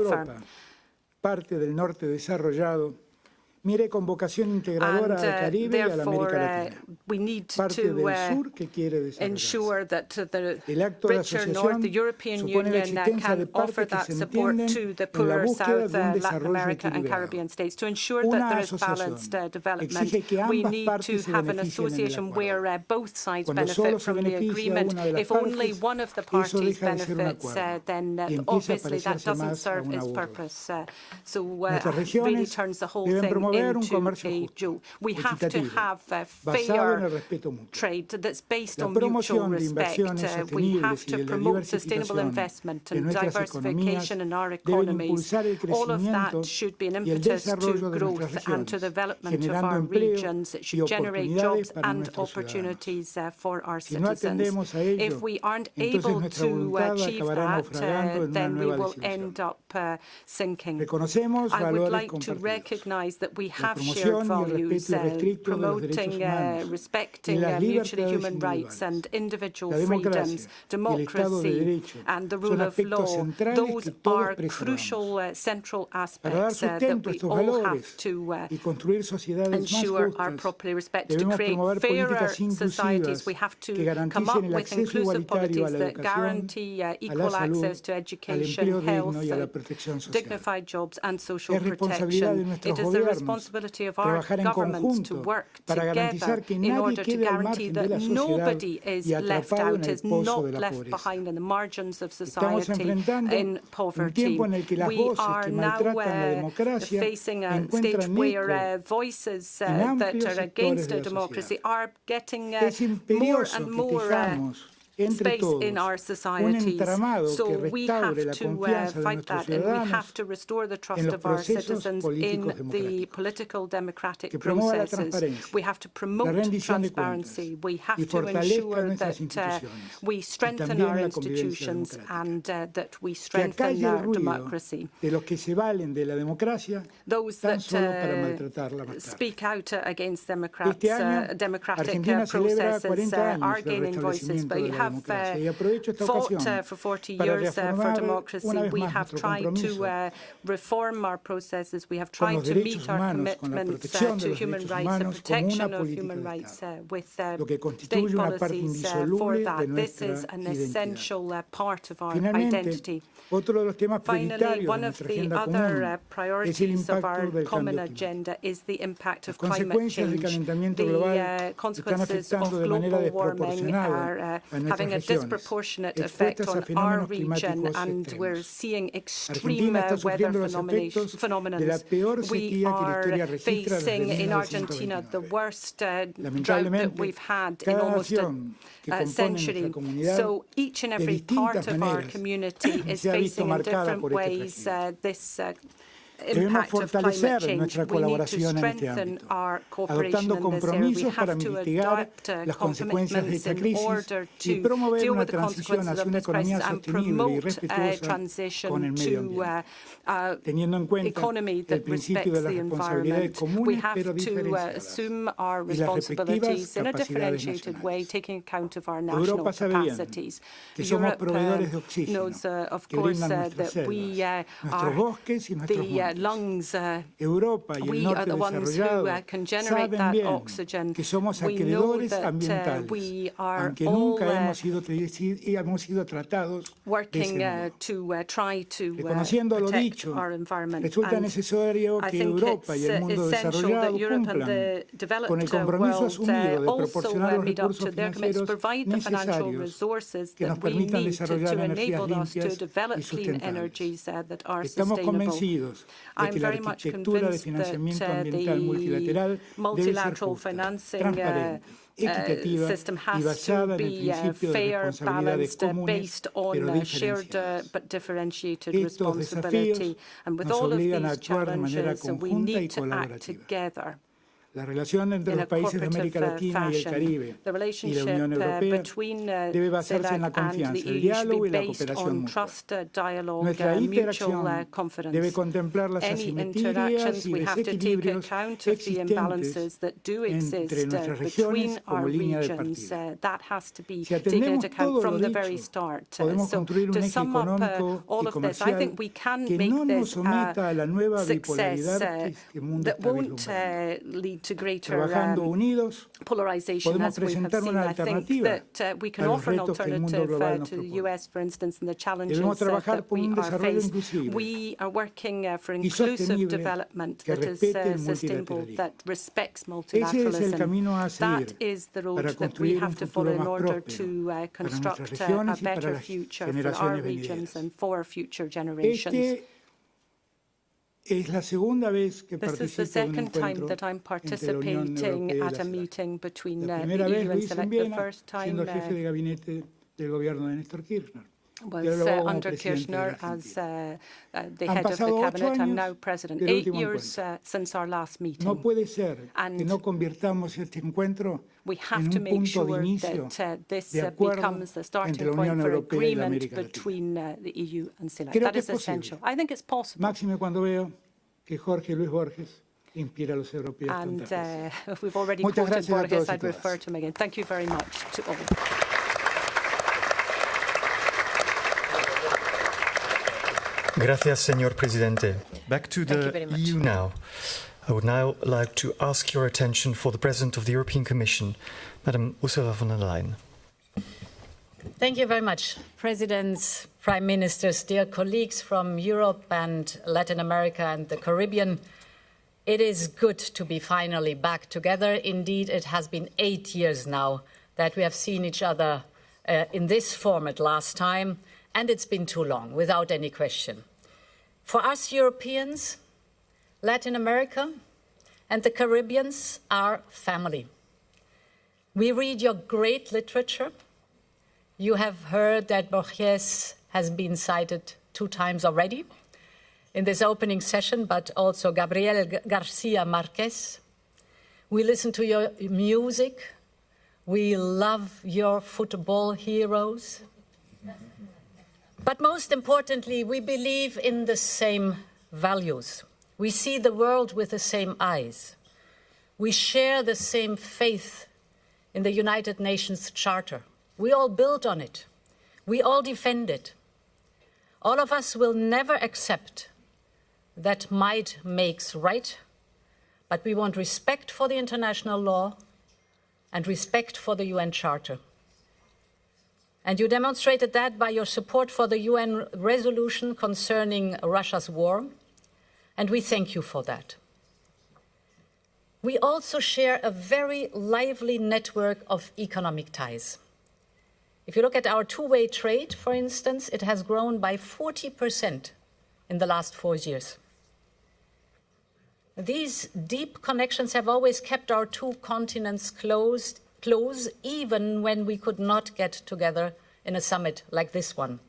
tougher. Europa, parte del norte desarrollado, mire con vocación integradora al Caribe y a la América Latina. We need Parte to del sur que quiere ensure desarrollarse. that the El acto de richer north, the asociación European supone la Union, existencia de can offer partes que that se support entienden to the en la poorer búsqueda South de un Latin desarrollo America and equilibrado. Caribbean states to ensure Una that there is asociación balanced development. exige que We ambas need to partes se have an beneficien en el association acuerdo. where both sides Cuando benefit solo se from the beneficia agreement. una de las If only partes, one of the eso parties deja de ser un benefits, acuerdo then y empieza a obviously that parecerse doesn't más a serve una its burla. purpose. So Nuestras really regiones turns the whole deben thing promover un into comercio a justo, joke. We have to equitativo, have basado en el fair respeto mutuo. trade that's based La on mutual promoción de respect. inversiones We have sostenibles y to de la promote sustainable diversificación investment de and nuestras diversification in our economías deben economies. impulsar el All of that crecimiento should be an y el impetus to desarrollo de nuestras growth and to regiones, development of generando our empleo regions. It y should generate jobs oportunidades para and nuestros ciudadanos. opportunities for our Si no citizens. atendemos a ello, If we aren't entonces able nuestra to voluntad achieve acabará that, naufragando en una then we nueva will desilusión. end up sinking. Reconocemos I would valores like to compartidos. recognise that we La have shared promoción y el values, respeto irrestricto de los derechos promoting, humanos y respecting las mutually libertades human rights individuales. and individual La democracia freedoms, y el Estado de democracy Derecho and the son rule of aspectos law. centrales Those que todos are crucial central Para dar aspects that sustento a we estos all have valores to y construir sociedades más ensure are justas, properly respected. To debemos create promover fairer políticas societies, we inclusivas have to que come up garanticen el with acceso inclusive igualitario a policies la that educación, guarantee a la equal salud, access to al education, empleo health, digno y a la protección social. dignified jobs and social Es responsabilidad de protection. nuestros It is the gobiernos responsibility of our trabajar en governments to conjunto work para together garantizar que in nadie order to quede al guarantee margen de that la sociedad nobody is y left atrapado out, en el is pozo not de la left pobreza. behind in the margins of Estamos society enfrentando in un poverty. tiempo en el que las We voces are que now maltratan la democracia facing a stage encuentran where eco voices en that amplios are sectores against de la democracy sociedad. are getting Es more imperioso and que more tejamos entre space todos in our un societies. entramado So que we have restaure la to confianza de fight nuestros that, and we ciudadanos have to restore the en trust los of our procesos citizens in políticos the democráticos, political democratic que promueva la processes. transparencia, We have to la promote rendición de transparency. cuentas We have y to fortalezca ensure nuestras that instituciones we y strengthen también our la convivencia institutions democrática. and that we Que strengthen acalle el our ruido democracy. de los que se valen de la democracia Those tan that solo para maltratarla más tarde. speak out against democratic Este año, democratic Argentina celebra processes 40 años are del gaining voices, restablecimiento but de you la have democracia y aprovecho esta fought ocasión for 40 para years for reafirmar democracy. una vez We más have nuestro tried compromiso to reform our processes. We have con tried los to derechos meet our humanos, con la commitments protección de to los human derechos rights, the humanos como protection una of política human de rights Estado, with lo que state constituye una parte policies for indisoluble de that. This nuestra is an identidad. essential part of our Finalmente, identity. otro de los temas Finally, prioritarios de one of nuestra the agenda other común es el priorities of our impacto del common cambio climático. agenda is the impact Las of climate consecuencias del change. calentamiento global The están consequences of afectando de manera global warming desproporcionada are a having nuestras a regiones, disproportionate effect expuestas a on our fenómenos region, climáticos and we're extremos. seeing extreme Argentina está weather sufriendo los efectos phenomena. de la peor We sequía que la are historia registra facing desde in Argentina 1929. the worst drought that Lamentablemente, we've had in cada almost nación que a compone century. nuestra comunidad So each and de every part distintas of our maneras community is se ha visto facing in marcada different por este ways frágil. this Debemos impact of climate fortalecer change. nuestra We need to colaboración en este strengthen ámbito, our cooperation adoptando in this area. We compromisos para have to mitigar adopt las consecuencias de commitments esta in crisis order y to promover deal una with the transición consequences hacia of una this crisis economía and sostenible y promote a respetuosa con transition el medio to ambiente, teniendo en cuenta economy el that principio respects de las the responsabilidades environment. We comunes have pero to diferenciadas assume our y las responsibilities respectivas in a capacidades differentiated way, nacionales. taking account of our national Europa sabe bien capacities. que somos Europe proveedores de oxígeno knows, of que course, brindan nuestras that we selvas, nuestros are bosques y nuestros the montes. lungs. Europa y el We are norte the ones who desarrollado can generate saben that bien oxygen. que somos We know acreedores that ambientales, we are aunque all nunca hemos sido tratados de working ese modo. to try to Reconociendo lo protect dicho, our environment. resulta And necesario I que think Europa y el it's mundo essential that desarrollado Europe and cumplan the con el developed compromiso world asumido de also proporcionar los meet up recursos to their commitments, financieros provide the financial necesarios resources que that nos we permitan need desarrollar to energías enable us to limpias develop y clean sustentables. energies that are Estamos sustainable. convencidos de I'm que la very much arquitectura de convinced financiamiento that ambiental multilateral debe ser multilateral justa, financing transparente, equitativa system y has to basada en el be principio de fair, responsabilidades balanced, comunes based pero on shared diferenciadas. but differentiated Estos responsibility. desafíos And with nos all of obligan a these actuar de manera challenges, we conjunta y need to act colaborativa. together. La relación entre in los a países de América cooperative Latina y el fashion. Caribe The y la relationship Unión Europea between debe basarse en la CELAC and the confianza, el EU should diálogo be y la based cooperación on mutua. trust, dialogue, Nuestra mutual interacción confidence. debe contemplar las Any asimetrías interactions, y we have to take desequilibrios account of the existentes imbalances that do entre exist nuestras between regiones our como línea de regions. partida. That has to be Si taken atendemos into account todo from lo the very dicho, start. podemos So construir un to eje sum up económico all y of this, I think comercial we can que make no nos this someta a la nueva success bipolaridad que el mundo that está won't vislumbrando. lead to greater Trabajando unidos, polarization, podemos as we have presentar seen. una I think alternativa that we can a los offer an retos que el mundo alternative global nos to the propone. US, for instance, and the challenges Debemos trabajar that por we un are desarrollo faced. inclusive We are working for y inclusive sostenible development que that is respete el sustainable, multilateralismo. that respects Ese es el multilateralism. camino a That seguir is the road para that we construir un have to follow futuro in más order próspero to para construct nuestras a regiones y para better las future for our generaciones regions venideras. and for future generations. Es la segunda vez que This is the participo de un second time encuentro that I'm entre la Unión participating Europea y la at a CELAC. meeting between La the primera vez EU lo and hice en CELAC. The Viena, first siendo time jefe de gabinete del gobierno de Néstor Kirchner. was y luego como under presidente de Kirchner as Argentina. the Han head of the pasado 8 cabinet. I'm años now president. del 8 último years encuentro. since our last meeting. No puede ser que And no convirtamos este encuentro we en have to un make punto de sure inicio that this de acuerdo becomes the entre starting la point Unión for Europea y la agreement América Latina. between the EU and CELAC. Creo That que is es posible. essential. I think it's possible. Máxime cuando veo que Jorge Luis Borges inspira a los europeos And tantas veces. we've already Muchas quoted gracias a Borges. todos y I'd refer todas. to him again. Thank you very much to all. Gracias, señor presidente. Back to the EU now. I would now like to ask your attention for the President of the European Commission, Madam Ursula von der Leyen. Thank you very much, Presidents, Prime Ministers, dear colleagues from Europe and Latin America and the Caribbean. It is good to be finally back together. Indeed, it has been 8 years now that we have seen each other in this format last time, and it's been too long, without any question. For us Europeans, Latin America and the Caribbeans are family. We read your great literature. You have heard that Borges has been cited 2 times already in this opening session, but also Gabriel Garcia Marquez. We listen to your music. We love your football heroes. But most importantly, we believe in the same values. We see the world with the same eyes. We share the same faith in the United Nations Charter. We all build on it. We all defend it. All of us will never accept that might makes right, but we want respect for the international law and respect for the UN Charter. And you demonstrated that by your support for the UN resolution concerning Russia's war, and we thank you for that. We also share a very lively network of economic ties. If you look at our two-way trade, for instance, it has grown by 40% in the last 4 years. These deep connections have always kept our 2 continents close, even when we could not get together in a summit like this one.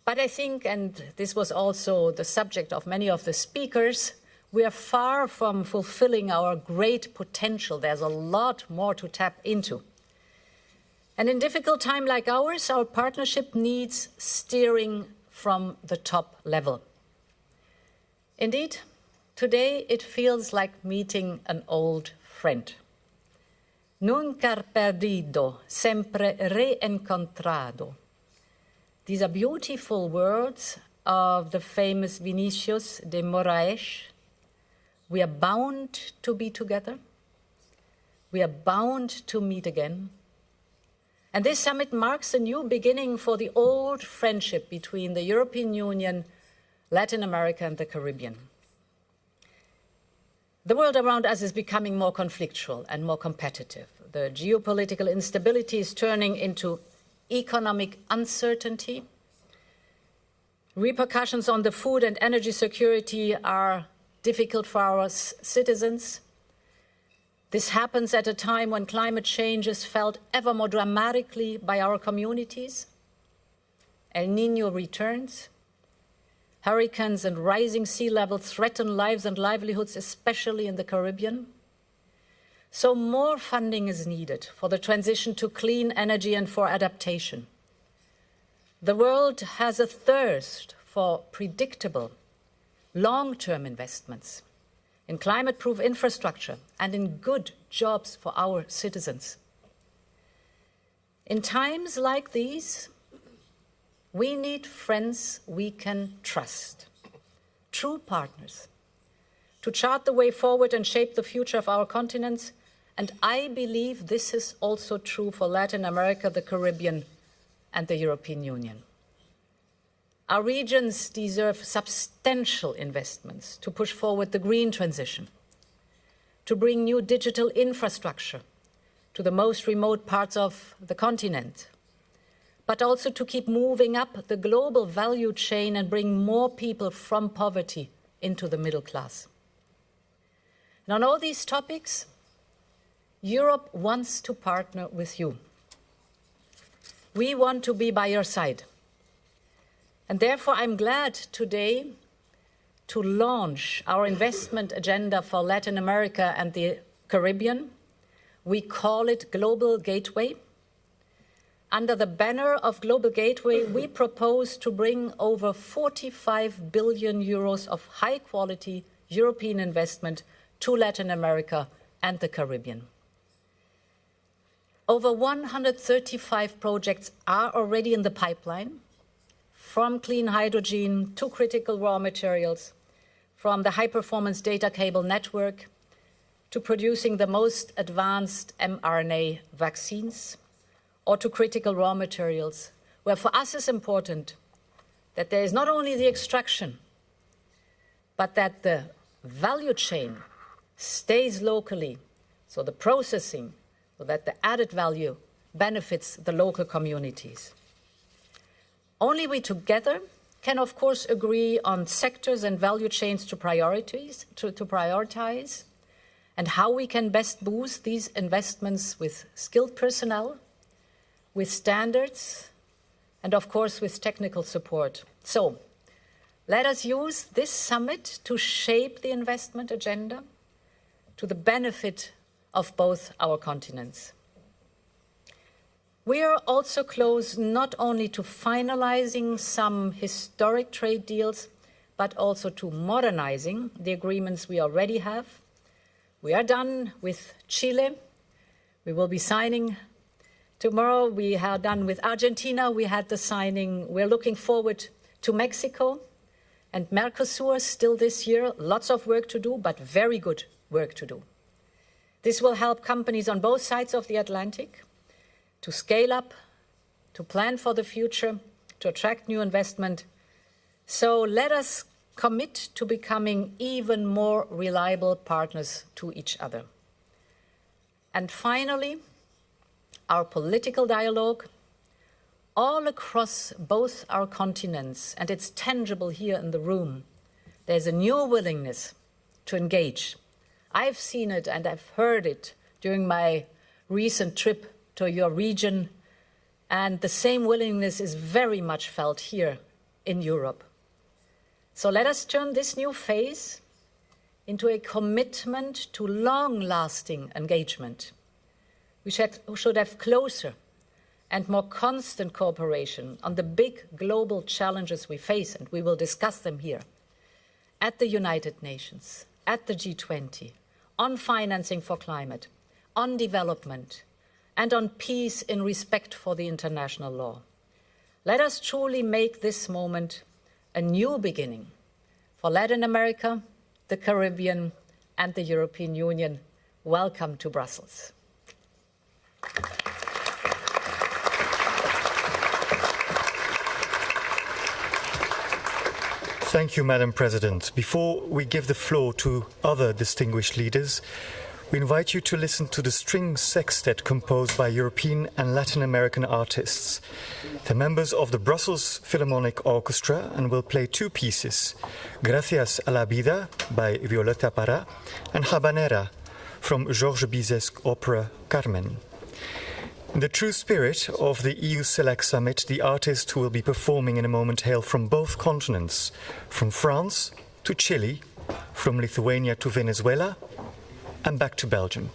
But I think, and this was also the subject of many of the speakers, we are far from fulfilling our great potential. There's a lot more to tap into. And in a difficult time like ours, our partnership needs steering from the top level. Indeed, today it feels like meeting an old friend. Nunca perdido, siempre reencontrado. These are beautiful words of the famous Vinicius de Moraes. We are bound to be together. We are bound to meet again. And this summit marks a new beginning for the old friendship between the European Union, Latin America, and the Caribbean. The world around us is becoming more conflictual and more competitive. The geopolitical instability is turning into economic uncertainty. Repercussions on the food and energy security are difficult for our citizens. This happens at a time when climate change is felt ever more dramatically by our communities. El Niño returns. Hurricanes and rising sea levels threaten lives and livelihoods, especially in the Caribbean. So more funding is needed for the transition to clean energy and for adaptation. The world has a thirst for predictable, long-term investments in climate-proof infrastructure and in good jobs for our citizens. In times like these, we need friends we can trust, true partners, to chart the way forward and shape the future of our continents. And I believe this is also true for Latin America, the Caribbean, and the European Union. Our regions deserve substantial investments to push forward the green transition, to bring new digital infrastructure to the most remote parts of the continent, but also to keep moving up the global value chain and bring more people from poverty into the middle class. And on all these topics, Europe wants to partner with you. We want to be by your side. And therefore, I'm glad today to launch our investment agenda for Latin America and the Caribbean. We call it Global Gateway. Under the banner of Global Gateway, we propose to bring over 45 billion euros of high-quality European investment to Latin America and the Caribbean. Over 135 projects are already in the pipeline, from clean hydrogen to critical raw materials, from the high-performance data cable network to producing the most advanced mRNA vaccines, or to critical raw materials, where for us it's important that there is not only the extraction, but that the value chain stays locally, so the processing, so that the added value benefits the local communities. Only we together can, of course, agree on sectors and value chains to prioritize, and how we can best boost these investments with skilled personnel, with standards, and of course with technical support. So, let us use this summit to shape the investment agenda to the benefit of both our continents. We are also close not only to finalizing some historic trade deals, but also to modernizing the agreements we already have. We are done with Chile. We will be signing tomorrow. We are done with Argentina. We had the signing. We're looking forward to Mexico and Mercosur still this year. Lots of work to do, but very good work to do. This will help companies on both sides of the Atlantic to scale up, to plan for the future, to attract new investment. So let us commit to becoming even more reliable partners to each other. And finally, our political dialogue all across both our continents, and it's tangible here in the room. There's a new willingness to engage. I've seen it and I've heard it during my recent trip to your region, and the same willingness is very much felt here in Europe. So let us turn this new phase into a commitment to long-lasting engagement. We should have closer and more constant cooperation on the big global challenges we face, and we will discuss them here, at the United Nations, at the G20, on financing for climate, on development, and on peace in respect for the international law. Let us truly make this moment a new beginning for Latin America, the Caribbean, and the European Union. Welcome to Brussels. Thank you, Madam President. Before we give the floor to other distinguished leaders, we invite you to listen to the string sextet composed by European and Latin American artists. They're members of the Brussels Philharmonic Orchestra and will play two pieces, Gracias a la Vida by Violeta Parra and Habanera from Georges Bizet's opera Carmen. In the true spirit of the UE-CELAC summit, the artists who will be performing in a moment hail from both continents, from France to Chile, from Lithuania to Venezuela, and back to Belgium.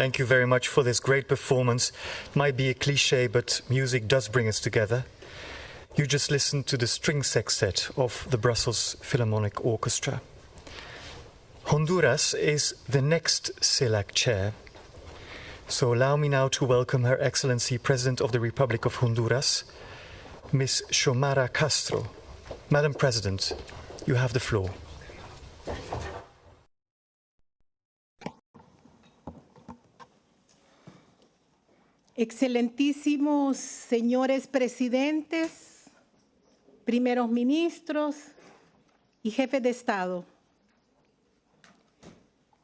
Thank you very much for this great performance. It might be a cliche, but music does bring us together. You just listened to the string sextet of the Brussels Philharmonic Orchestra. Honduras is the next CELAC chair. So allow me now to welcome Her Excellency President of the Republic of Honduras, Ms. Xiomara Castro. Madam President, you have the floor. Excelentísimos señores presidentes, primeros ministros y jefes de Estado.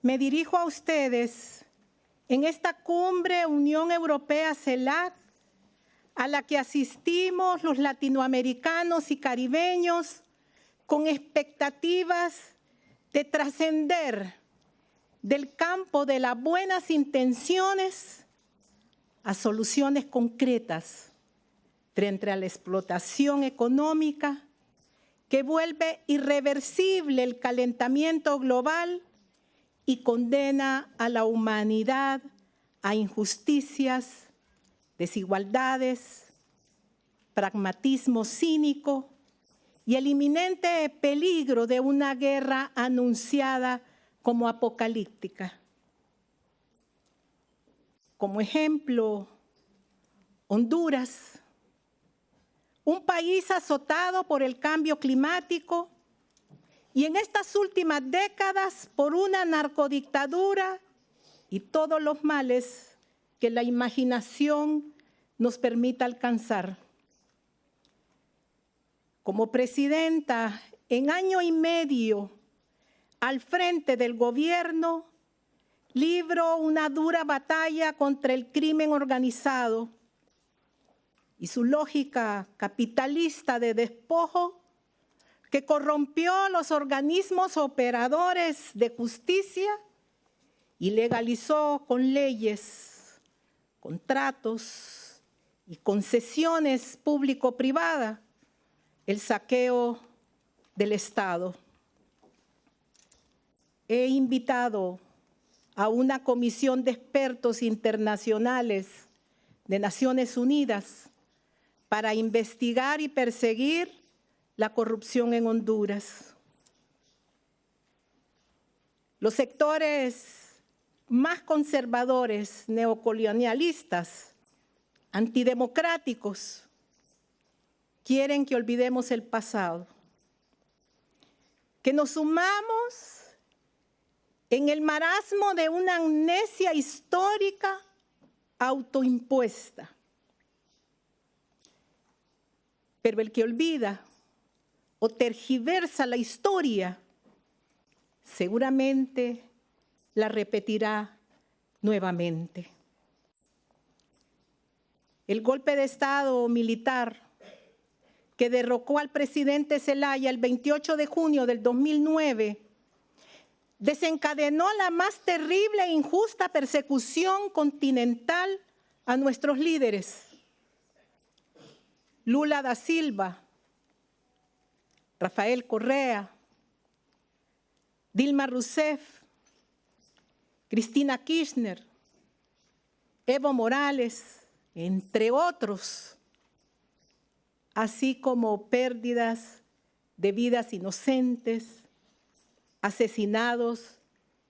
Me dirijo a ustedes en esta cumbre Unión Europea-CELAC a la que asistimos los latinoamericanos y caribeños con expectativas de trascender del campo de las buenas intenciones a soluciones concretas frente a la explotación económica que vuelve irreversible el calentamiento global y condena a la humanidad a injusticias, desigualdades, pragmatismo cínico y el inminente peligro de una guerra anunciada como apocalíptica. Como ejemplo, Honduras, un país azotado por el cambio climático y en estas últimas décadas por una narcodictadura y todos los males que la imaginación nos permita alcanzar. Como presidenta, en año y medio al frente del gobierno, libro una dura batalla contra el crimen organizado y su lógica capitalista de despojo que corrompió los organismos operadores de justicia y legalizó con leyes, contratos y concesiones público-privadas el saqueo del Estado. He invitado a una comisión de expertos internacionales de Naciones Unidas para investigar y perseguir la corrupción en Honduras. Los sectores más conservadores, neocolonialistas, antidemocráticos, quieren que olvidemos el pasado, que nos sumamos en el marasmo de una amnesia histórica autoimpuesta. Pero el que olvida o tergiversa la historia, seguramente la repetirá nuevamente. El golpe de Estado militar que derrocó al presidente Zelaya el 28 de junio del 2009 desencadenó la más terrible e injusta persecución continental a nuestros líderes. Lula da Silva, Rafael Correa, Dilma Rousseff, Cristina Kirchner, Evo Morales, entre otros, así como pérdidas de vidas inocentes, asesinados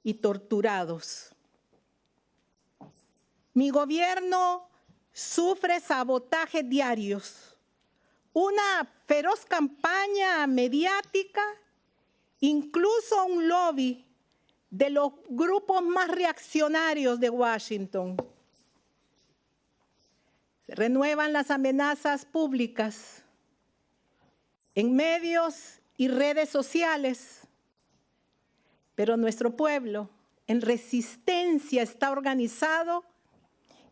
y torturados. Mi gobierno sufre sabotajes diarios, una feroz campaña mediática, incluso un lobby de los grupos más reaccionarios de Washington. Se renuevan las amenazas públicas en medios y redes sociales, pero nuestro pueblo en resistencia está organizado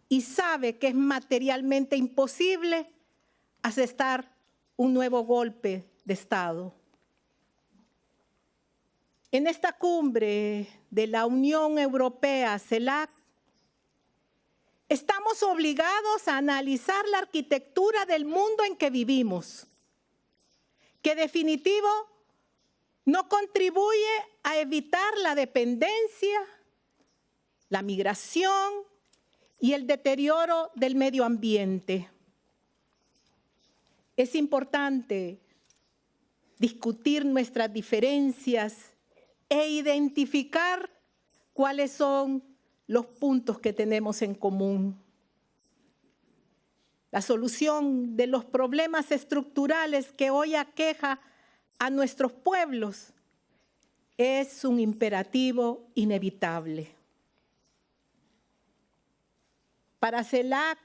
y sabe que es materialmente imposible asestar un nuevo golpe de Estado. En esta cumbre de la Unión Europea, CELAC, estamos obligados a analizar la arquitectura del mundo en que vivimos, que definitivo no contribuye a evitar la dependencia, la migración y el deterioro del medio ambiente. Es importante discutir nuestras diferencias e identificar cuáles son los puntos que tenemos en común. La solución de los problemas estructurales que hoy aqueja a nuestros pueblos es un imperativo inevitable. Para CELAC,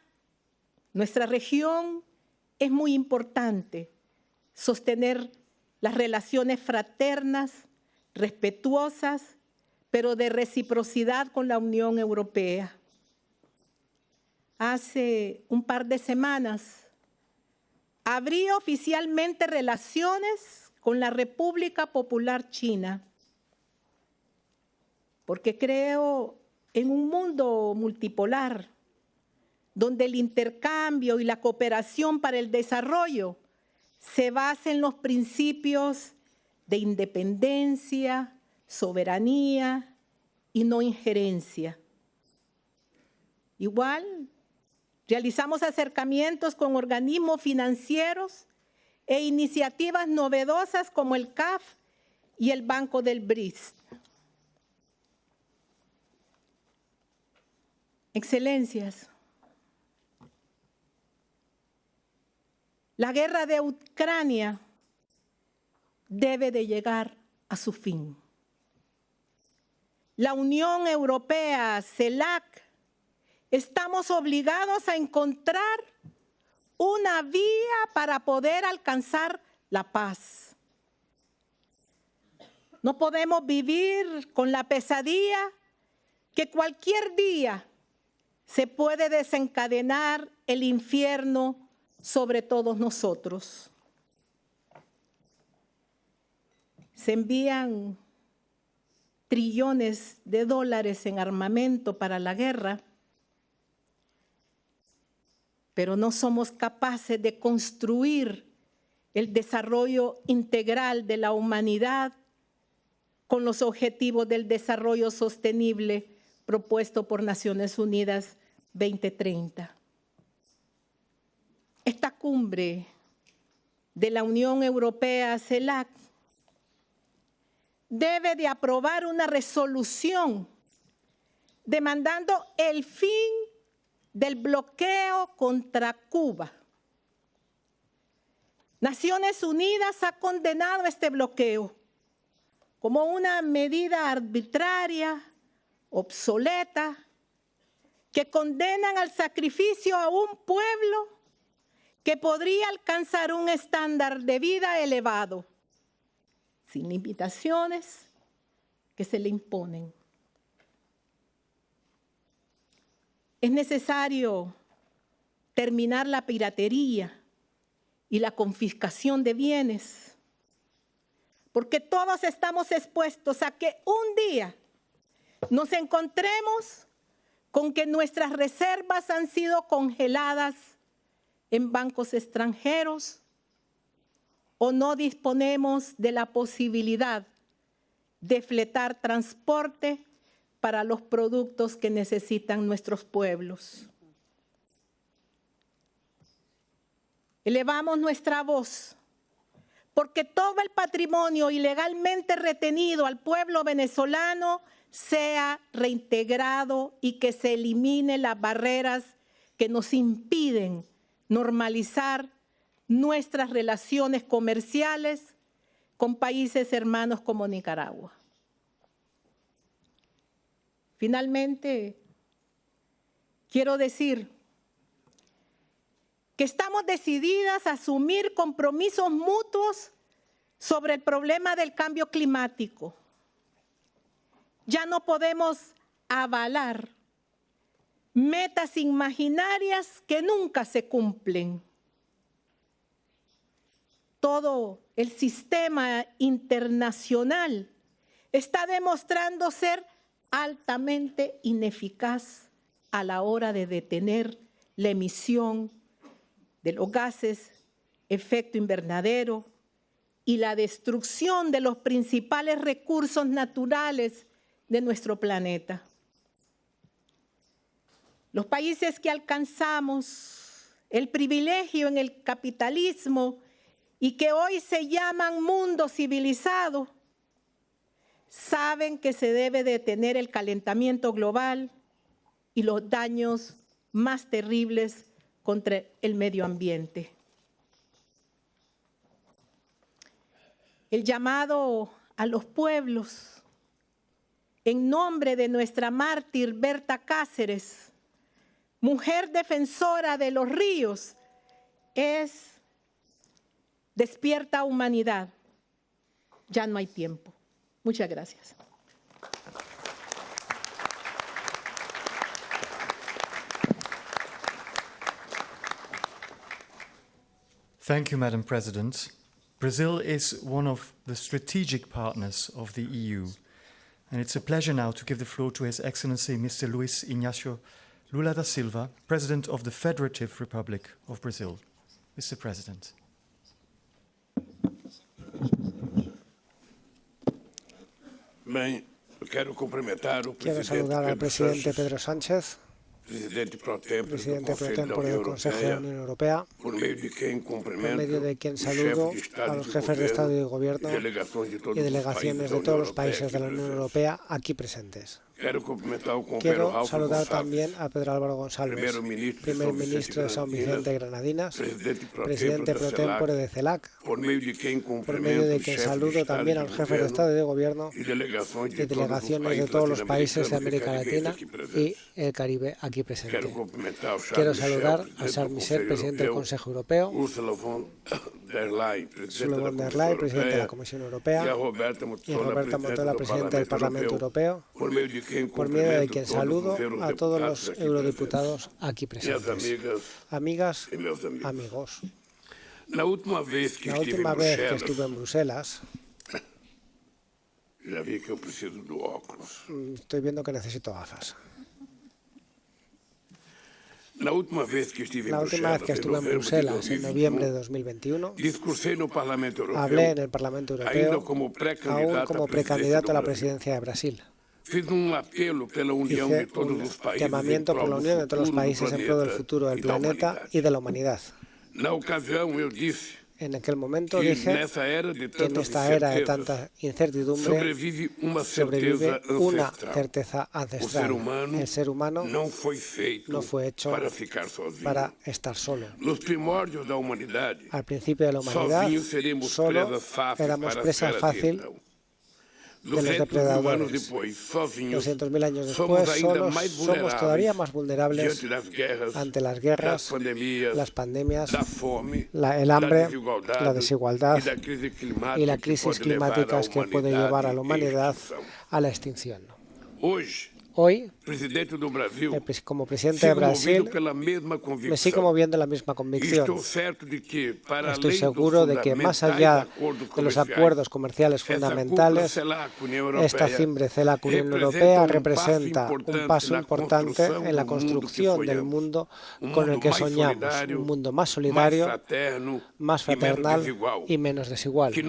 nuestra región, es muy importante sostener las relaciones fraternas, respetuosas, pero de reciprocidad con la Unión Europea. Hace un par de semanas abrí oficialmente relaciones con la República Popular China, porque creo en un mundo multipolar, donde el intercambio y la cooperación para el desarrollo se basa en los principios de independencia, soberanía y no injerencia. Igual, realizamos acercamientos con organismos financieros e iniciativas novedosas como el CAF y el Banco del BRICS. Excelencias, la guerra de Ucrania debe de llegar a su fin. La Unión Europea, CELAC, estamos obligados a encontrar una vía para poder alcanzar la paz. No podemos vivir con la pesadilla que cualquier día se puede desencadenar el infierno sobre todos nosotros. Se envían trillones de dólares en armamento para la guerra, pero no somos capaces de construir el desarrollo integral de la humanidad con los objetivos del desarrollo sostenible propuesto por Naciones Unidas 2030. Esta cumbre de la Unión Europea, CELAC, debe de aprobar una resolución demandando el fin del bloqueo contra Cuba. Naciones Unidas ha condenado este bloqueo como una medida arbitraria, obsoleta, que condenan al sacrificio a un pueblo que podría alcanzar un estándar de vida elevado, sin limitaciones que se le imponen. Es necesario terminar la piratería y la confiscación de bienes, porque todos estamos expuestos a que un día nos encontremos con que nuestras reservas han sido congeladas en bancos extranjeros o no disponemos de la posibilidad de fletar transporte para los productos que necesitan nuestros pueblos. Elevamos nuestra voz porque todo el patrimonio ilegalmente retenido al pueblo venezolano sea reintegrado y que se eliminen las barreras que nos impiden normalizar nuestras relaciones comerciales con países hermanos como Nicaragua. Finalmente, quiero decir que estamos decididas a asumir compromisos mutuos sobre el problema del cambio climático. Ya no podemos avalar metas imaginarias que nunca se cumplen. Todo el sistema internacional está demostrando ser altamente ineficaz a la hora de detener la emisión de los gases efecto invernadero y la destrucción de los principales recursos naturales de nuestro planeta. Los países que alcanzamos el privilegio en el capitalismo y que hoy se llaman mundo civilizado, saben que se debe detener el calentamiento global y los daños más terribles contra el medio ambiente. El llamado a los pueblos, en nombre de nuestra mártir Berta Cáceres, mujer defensora de los ríos, es: despierta humanidad, ya no hay tiempo. Muchas gracias. Thank you, Madam President. Brazil is one of the strategic partners of the EU, and it's a pleasure now to give the floor to His Excellency Mr. Luiz Inácio Lula da Silva, President of the Federative Republic of Brazil. Mr. President. Bem, eu quero cumprimentar o Quiero saludar al presidente Pedro Sánchez, presidente pro tempore del Consejo de la Unión Europea, por medio de quien saludo a los jefes de Estado y de Gobierno y delegaciones de todos los países de la Unión Europea aquí presentes. Quiero saludar también a Pedro Álvaro González, primer ministro de San Vicente y Granadinas, presidente pro tempore de CELAC, por medio de quien saludo también a los jefes de Estado y de Gobierno y delegaciones de todos los países de América Latina y el Caribe aquí presentes. Quiero saludar a Charles Michel, presidente del Consejo Europeo, Ursula von der Leyen, presidente de la Comisión Europea, y Roberta Metsola, presidente del Parlamento Europeo, por medio de quien saludo a todos los eurodiputados aquí presentes. Amigas, amigos, la última vez que estuve en Bruselas, estoy viendo que necesito gafas. La última vez que estuve en Bruselas, en noviembre de 2021, hablé en el Parlamento Europeo aún como precandidato a la presidencia de Brasil. Hice un llamamiento por la Unión de todos los países en pro del futuro del planeta y de la humanidad. En aquel momento dije que en esta era de tanta incertidumbre sobrevive una certeza ancestral. El ser humano no fue hecho para estar solo. Al principio de la humanidad solo éramos presa fácil de los depredadores. 200.000 años después, solos somos todavía más vulnerables ante las guerras, las pandemias, el hambre, la desigualdad y la crisis climática que puede llevar a la humanidad a la extinción. Hoy, como presidente de Brasil, me sigo moviendo la misma convicción. Estoy seguro de que, más allá de los acuerdos comerciales fundamentales, esta cumbre CELAC Unión Europea representa un paso importante en la construcción del mundo con el que soñamos, un mundo más solidario, más fraternal y menos desigual. Que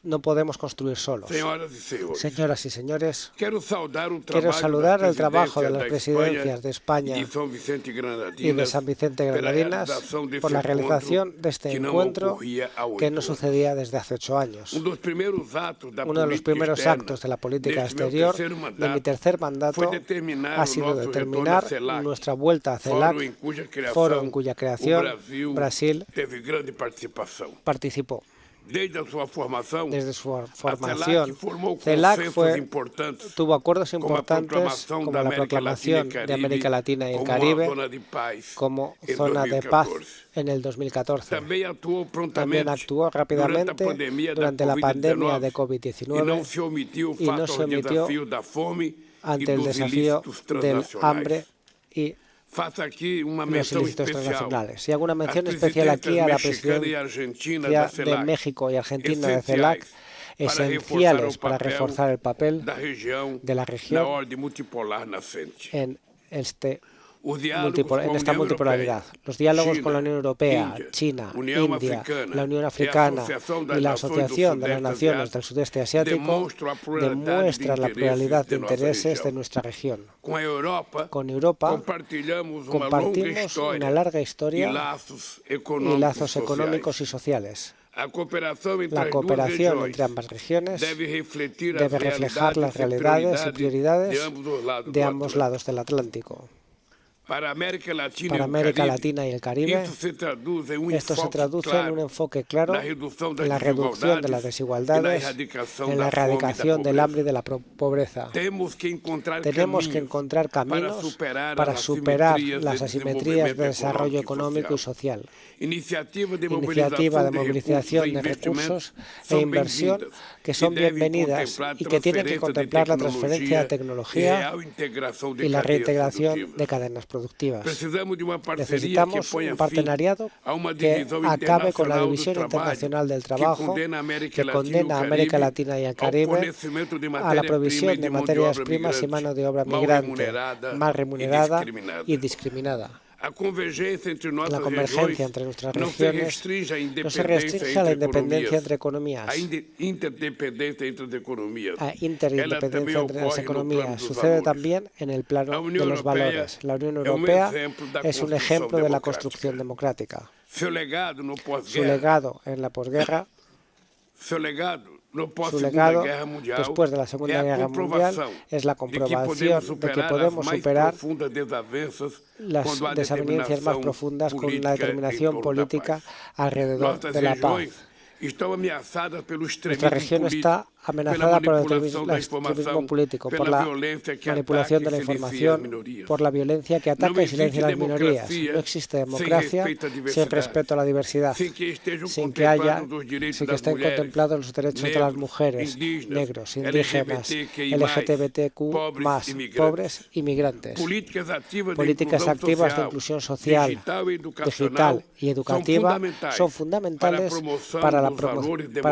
no podemos construir solos. Señoras y señores, quiero saludar el trabajo de las presidencias de España y de San Vicente y Granadinas por la realización de este encuentro que no sucedía desde hace 8 años. Uno de los primeros actos de la política exterior de mi tercer mandato ha sido determinar nuestra vuelta a CELAC, foro en cuya creación Brasil participó. Desde su formación, CELAC tuvo acuerdos importantes como la proclamación de América Latina y el Caribe como zona de paz en el 2014. También actuó rápidamente durante la pandemia de COVID-19 y no se omitió ante el desafío del hambre y los ilícitos transnacionales. Y hago una mención especial aquí a la presidencia de México y Argentina de CELAC, esenciales para reforzar el papel de la región en este en esta multipolaridad. Los diálogos con la Unión Europea, China, India, la Unión Africana y la Asociación de las Naciones del Sudeste Asiático demuestran la pluralidad de intereses de nuestra región. Con Europa compartimos una larga historia y lazos económicos y sociales. La cooperación entre ambas regiones debe reflejar las realidades y prioridades de ambos lados del Atlántico. Para América Latina y el Caribe, esto se traduce en un enfoque claro en la reducción de las desigualdades, en la erradicación del hambre y de la pobreza. Tenemos que encontrar caminos para superar las asimetrías de desarrollo económico y social. Iniciativa de movilización de recursos e inversión que son bienvenidas y que tienen que contemplar la transferencia de tecnología y la reintegración de cadenas productivas. Necesitamos un partenariado que acabe con la división internacional del trabajo, que condena a América Latina y al Caribe a la provisión de materias primas y mano de obra migrante, mal remunerada y discriminada. La convergencia entre nuestras regiones no se restringe a la independencia entre economías, a interdependencia entre las economías. Sucede también en el plano de los valores. La Unión Europea es un ejemplo de la construcción democrática. Su legado en la posguerra, después de la Segunda Guerra Mundial, es la comprobación de que podemos superar las desavenencias más profundas con la determinación política alrededor de la paz. Nuestra región está amenazada por el extremismo político, por la manipulación de la información, por la violencia que ataca y silencia a las minorías. No existe democracia sin respeto a la diversidad, sin que estén contemplados los derechos de las mujeres, negros, indígenas, LGTBTQ+, pobres y migrantes. Políticas activas de inclusión social, digital y educativa son fundamentales para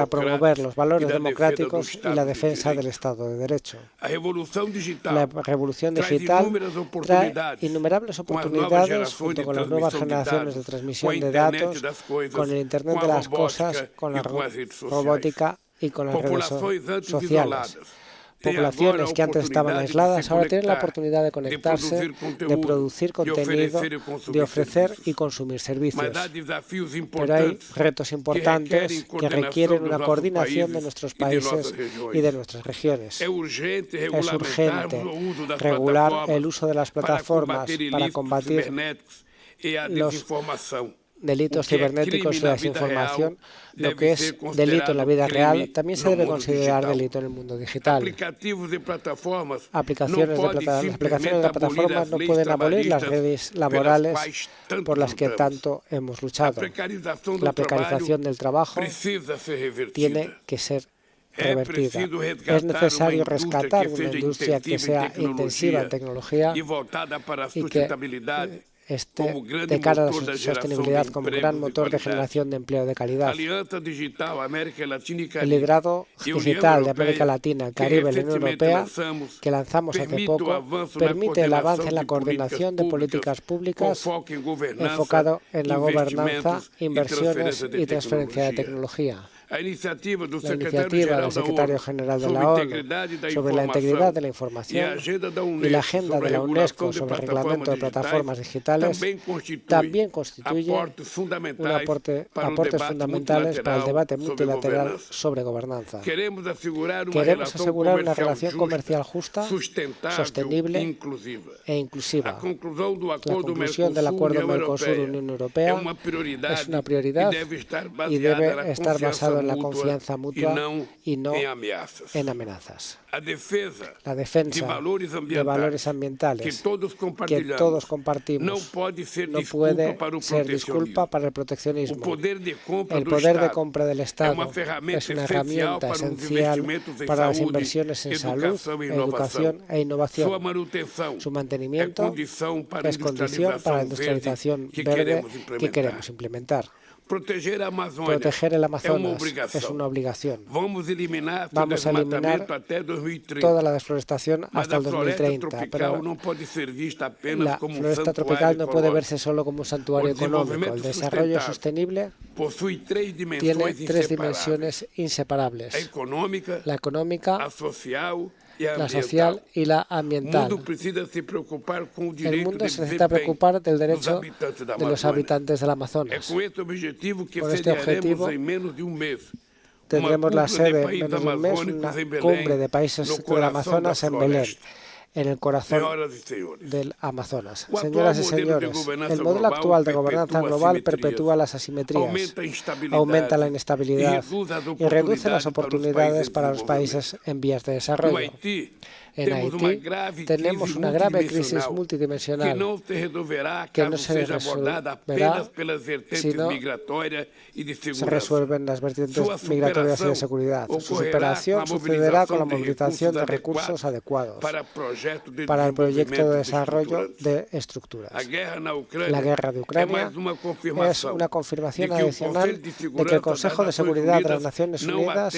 promover los valores democráticos y la defensa del Estado de Derecho. La revolución digital trae innumerables oportunidades junto con las nuevas generaciones de transmisión de datos, con el Internet de las cosas, con la robótica y con las redes sociales. Poblaciones que antes estaban aisladas ahora tienen la oportunidad de conectarse, de producir contenido, de ofrecer y consumir servicios. Pero hay retos importantes que requieren una coordinación de nuestros países y de nuestras regiones. Es urgente regular el uso de las plataformas para combatir los delitos cibernéticos y la desinformación. Lo que es delito en la vida real también se debe considerar delito en el mundo digital. Las aplicaciones de plataformas no pueden abolir las redes laborales por las que tanto hemos luchado. La precarización del trabajo tiene que ser revertida. Es necesario rescatar una industria que sea intensiva en tecnología y que esté de cara a la sostenibilidad como gran motor de generación de empleo de calidad. El liderazgo digital de América Latina, el Caribe y la Unión Europea, que lanzamos hace poco, permite el avance en la coordinación de políticas públicas enfocado en la gobernanza, inversiones y transferencia de tecnología. La iniciativa del secretario general de la ONU sobre la integridad de la información y la agenda de la UNESCO sobre el reglamento de plataformas digitales también constituyen aportes fundamentales para el debate multilateral sobre gobernanza. Queremos asegurar una relación comercial justa, sostenible e inclusiva. La conclusión del acuerdo Mercosur-Unión Europea es una prioridad y debe estar basado en la confianza mutua y no en amenazas. La defensa de valores ambientales que todos compartimos no puede ser disculpa para el proteccionismo. El poder de compra del Estado es una herramienta esencial para las inversiones en salud, educación e innovación. Su mantenimiento es condición para la industrialización verde que queremos implementar. Proteger el Amazonas es una obligación. Vamos a eliminar toda la deforestación hasta el 2030, pero la floresta tropical no puede verse solo como un santuario económico. El desarrollo sostenible tiene tres dimensiones inseparables: la económica, la social y la ambiental. El mundo se necesita preocupar del derecho de los habitantes del Amazonas. Con este objetivo tendremos la sede en menos de un mes, una cumbre de países del Amazonas en Belén, en el corazón del Amazonas. Señoras y señores, el modelo actual de gobernanza global perpetúa las asimetrías, aumenta la inestabilidad y reduce las oportunidades para los países en vías de desarrollo. En Haití tenemos una grave crisis multidimensional que no se resolverá si no se resuelven las vertientes migratorias y de seguridad. Su superación sucederá con la movilización de recursos adecuados para el proyecto de desarrollo de estructuras. La guerra de Ucrania es una confirmación adicional de que el Consejo de Seguridad de las Naciones Unidas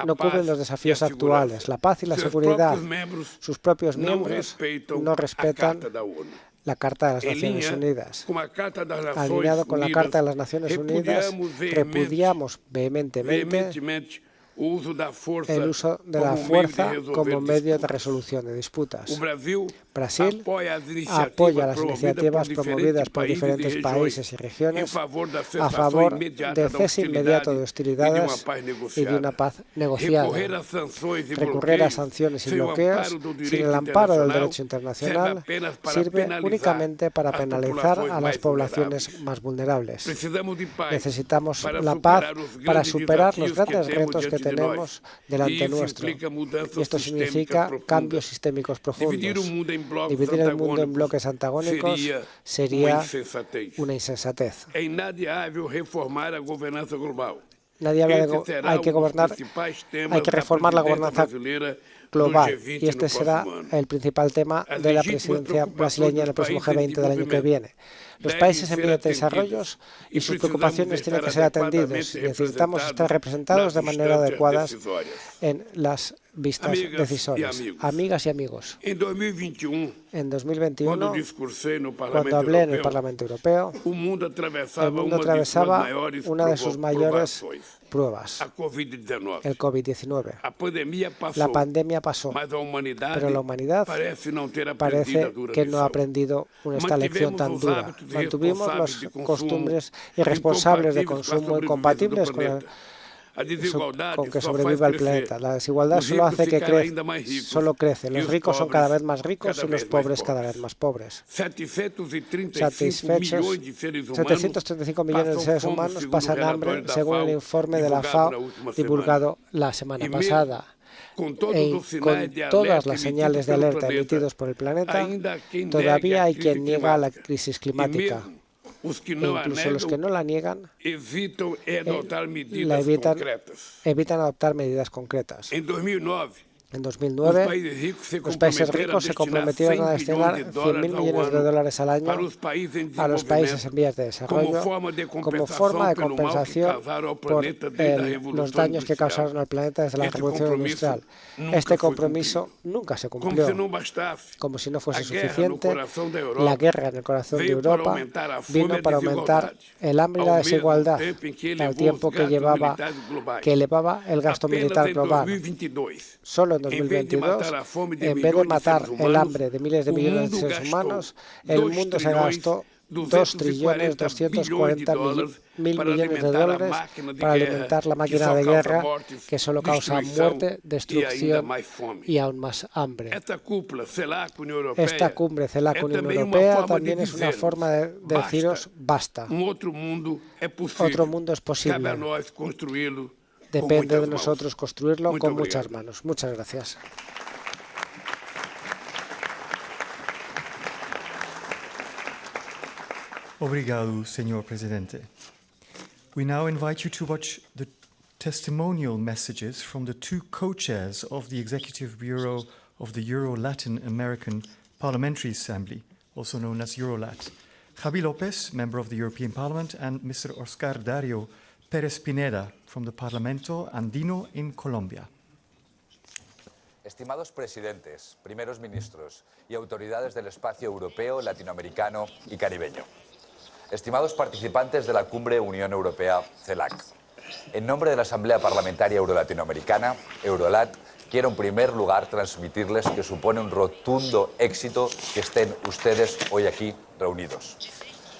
no cubre los desafíos actuales. La paz y la seguridad, sus propios miembros no respetan la Carta de las Naciones Unidas. Alineado con la Carta de las Naciones Unidas, repudiamos vehementemente el uso de la fuerza como medio de resolución de disputas. Brasil apoya las iniciativas promovidas por diferentes países y regiones a favor del cese inmediato de hostilidades y de una paz negociada. Recurrir a sanciones y bloqueos sin el amparo del derecho internacional sirve únicamente para penalizar a las poblaciones más vulnerables. Necesitamos la paz para superar los grandes retos que tenemos delante nuestro. Y esto significa cambios sistémicos profundos. Dividir el mundo en bloques antagónicos sería una insensatez. Nadie habla de hay que reformar la gobernanza global, y este será el principal tema de la presidencia brasileña en el próximo G20 del año que viene. Los países en vías de desarrollo y sus preocupaciones tienen que ser atendidos y necesitamos estar representados de manera adecuada en las vistas decisorias. Amigas y amigos, en 2021, cuando hablé en el Parlamento Europeo, el mundo atravesaba una de sus mayores pruebas, el COVID-19. La pandemia pasó, pero la humanidad parece que no ha aprendido esta lección tan dura. Mantuvimos las costumbres irresponsables de consumo incompatibles con que sobreviva el planeta. La desigualdad solo hace que crece. Los ricos son cada vez más ricos y los pobres cada vez más pobres. Satisfechos, 735 millones de seres humanos pasan hambre, según el informe de la FAO divulgado la semana pasada. Con todas las señales de alerta emitidas por el planeta, todavía hay quien niega la crisis climática. Incluso los que no la niegan evitan adoptar medidas concretas. En 2009, los países ricos se comprometieron a destinar 100.000 millones de dólares al año a los países en vías de desarrollo como forma de compensación por los daños que causaron al planeta desde la revolución industrial. Este compromiso nunca se cumplió. Como si no fuese suficiente, la guerra en el corazón de Europa vino para aumentar el hambre y la desigualdad, al tiempo que elevaba el gasto militar global. Solo en 2022, en vez de matar el hambre de miles de millones de seres humanos, el mundo se gastó 2.240.000 millones de dólares para alimentar la máquina de guerra que solo causa muerte, destrucción y aún más hambre. Esta cumbre CELAC-Unión Europea también es una forma de deciros basta. Otro mundo es posible. Depende de nosotros construirlo con muchas manos. Muchas gracias. Obrigado, señor presidente. We now invite you to watch the testimonial messages from the two co-chairs of the Executive Bureau of the Euro-Latin American Parliamentary Assembly, also known as Eurolat. Javi López, member of the European Parliament, and Mr. Oscar Dario Pineda from the Parlamento Andino in Colombia. Estimados presidentes, primeros ministros y autoridades del espacio europeo, latinoamericano y caribeño. Estimados participantes de la cumbre Unión Europea-CELAC. En nombre de la Asamblea Parlamentaria Euro-Latinoamericana, Eurolat, quiero en primer lugar transmitirles que supone un rotundo éxito que estén ustedes hoy aquí reunidos.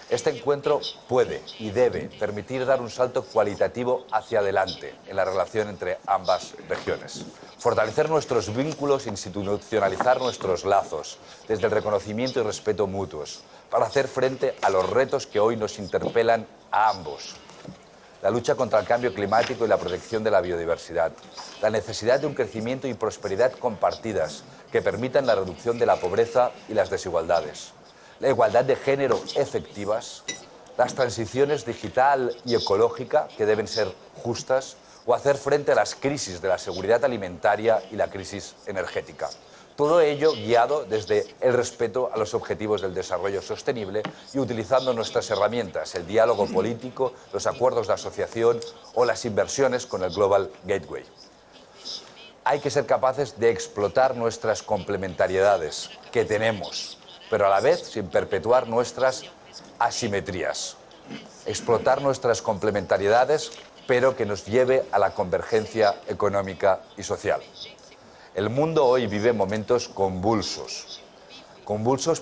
Este encuentro puede y debe permitir dar un salto cualitativo hacia adelante en la relación entre ambas regiones. Fortalecer nuestros vínculos, institucionalizar nuestros lazos desde el reconocimiento y respeto mutuos para hacer frente a los retos que hoy nos interpelan a ambos. La lucha contra el cambio climático y la protección de la biodiversidad. La necesidad de un crecimiento y prosperidad compartidas que permitan la reducción de la pobreza y las desigualdades. La igualdad de género efectivas, las transiciones digital y ecológica que deben ser justas o hacer frente a las crisis de la seguridad alimentaria y la crisis energética. Todo ello guiado desde el respeto a los objetivos del desarrollo sostenible y utilizando nuestras herramientas, el diálogo político, los acuerdos de asociación o las inversiones con el Global Gateway. Hay que ser capaces de explotar nuestras complementariedades que tenemos, pero a la vez sin perpetuar nuestras asimetrías. Explotar nuestras complementariedades, pero que nos lleve a la convergencia económica y social. El mundo hoy vive momentos convulsos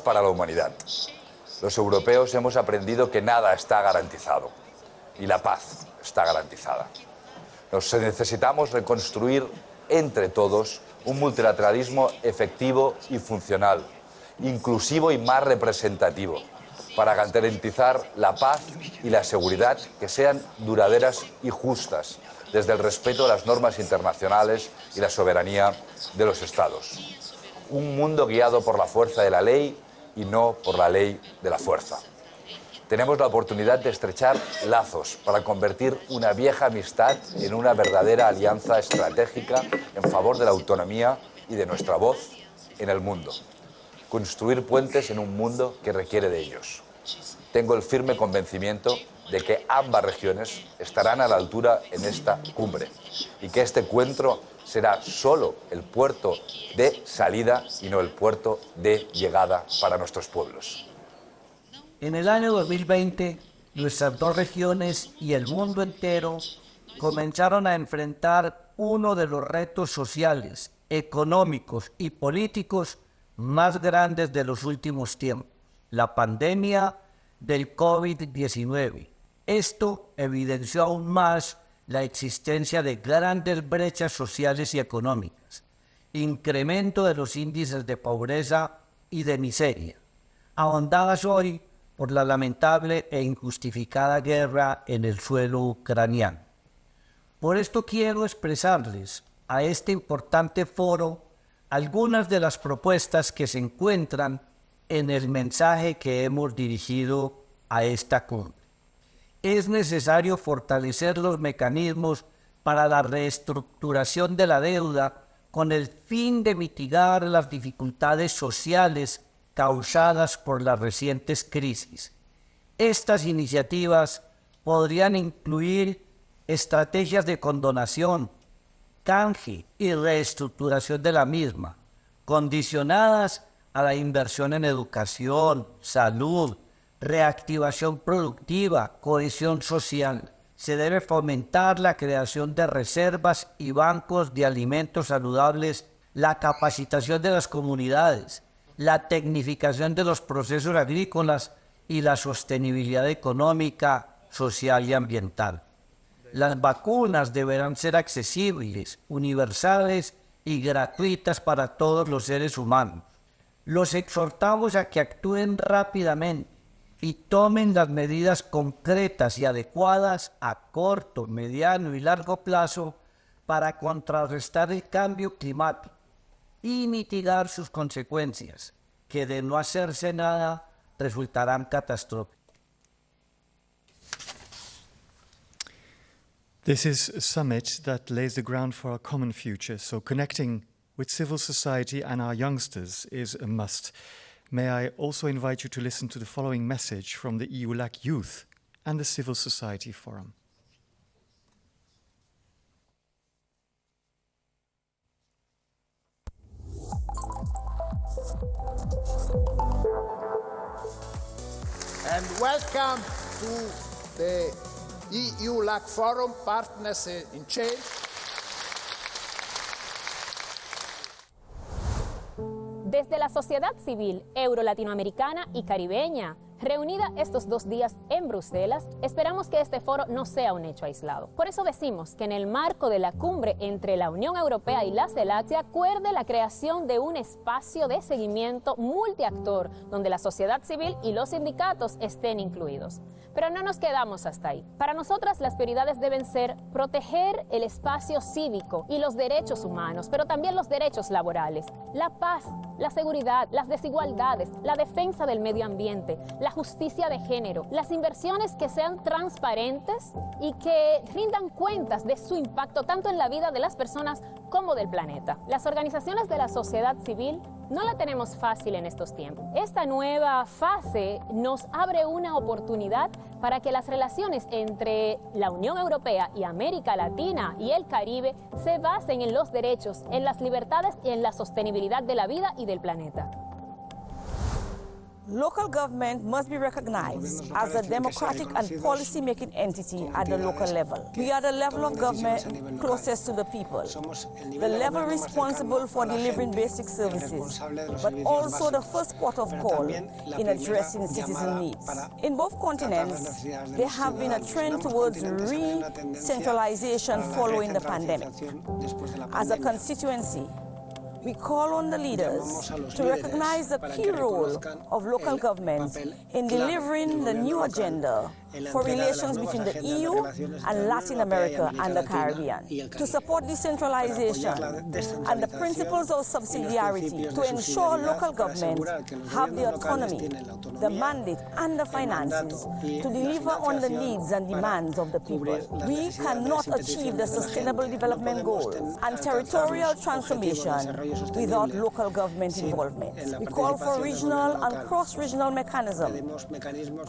para la humanidad. Los europeos hemos aprendido que nada está garantizado y la paz está garantizada. Necesitamos reconstruir entre todos un multilateralismo efectivo y funcional, inclusivo y más representativo, para garantizar la paz y la seguridad que sean duraderas y justas, desde el respeto a las normas internacionales y la soberanía de los Estados. Un mundo guiado por la fuerza de la ley y no por la ley de la fuerza. Tenemos la oportunidad de estrechar lazos para convertir una vieja amistad en una verdadera alianza estratégica en favor de la autonomía y de nuestra voz en el mundo. Construir puentes en un mundo que requiere de ellos. Tengo el firme convencimiento de que ambas regiones estarán a la altura en esta cumbre y que este encuentro será solo el puerto de salida y no el puerto de llegada para nuestros pueblos. En el año 2020, nuestras dos regiones y el mundo entero comenzaron a enfrentar uno de los retos sociales, económicos y políticos más grandes de los últimos tiempos, la pandemia del COVID-19. Esto evidenció aún más la existencia de grandes brechas sociales y económicas, incremento de los índices de pobreza y de miseria, ahondadas hoy por la lamentable e injustificada guerra en el suelo ucraniano. Por esto quiero expresarles a este importante foro algunas de las propuestas que se encuentran en el mensaje que hemos dirigido a esta cumbre. Es necesario fortalecer los mecanismos para la reestructuración de la deuda con el fin de mitigar las dificultades sociales causadas por las recientes crisis. Estas iniciativas podrían incluir estrategias de condonación, canje y reestructuración de la misma, condicionadas a la inversión en educación, salud, reactivación productiva, cohesión social. Se debe fomentar la creación de reservas y bancos de alimentos saludables, la capacitación de las comunidades, la tecnificación de los procesos agrícolas y la sostenibilidad económica, social y ambiental. Las vacunas deberán ser accesibles, universales y gratuitas para todos los seres humanos. Los exhortamos a que actúen rápidamente y tomen las medidas concretas y adecuadas a corto, mediano y largo plazo para contrarrestar el cambio climático y mitigar sus consecuencias, que de no hacerse nada resultarán catastróficas. This is a summit that lays the ground for our common future, so connecting with civil society and our youngsters is a must. May I also invite you to listen to the following message from the EU-CELAC Youth and the Civil Society Forum. and welcome to the EU-LAC Forum, Partners in Change. Desde la sociedad civil euro-latinoamericana y caribeña, reunida estos 2 días en Bruselas, esperamos que este foro no sea un hecho aislado. Por eso decimos que en el marco de la cumbre entre la Unión Europea y la CELAC se acuerde la creación de un espacio de seguimiento multiactor donde la sociedad civil y los sindicatos estén incluidos. Pero no nos quedamos hasta ahí. Para nosotras las prioridades deben ser proteger el espacio cívico y los derechos humanos, pero también los derechos laborales, la paz, la seguridad, las desigualdades, la defensa del medio ambiente, la justicia de género, las inversiones que sean transparentes y que rindan cuentas de su impacto tanto en la vida de las personas como del planeta. Las organizaciones de la sociedad civil no la tenemos fácil en estos tiempos. Esta nueva fase nos abre una oportunidad para que las relaciones entre la Unión Europea y América Latina y el Caribe se basen en los derechos, en las libertades y en la sostenibilidad de la vida y del planeta. Local government must be recognized as a democratic and policy-making entity at the local level. We are the level of government closest to the people, the level responsible for delivering basic services, but also the first port of call in addressing citizen needs. In both continents, there have been a trend towards re-centralization following the pandemic. As a constituency, we call on the leaders to recognize the key role of local governments in delivering the new agenda for relations between the EU and Latin America and the Caribbean, to support decentralization and the principles of subsidiarity, to ensure local governments have the autonomy, the mandate and the finances to deliver on the needs and demands of the people. We cannot achieve the Sustainable Development Goals and territorial transformation without local government involvement. We call for regional and cross-regional mechanisms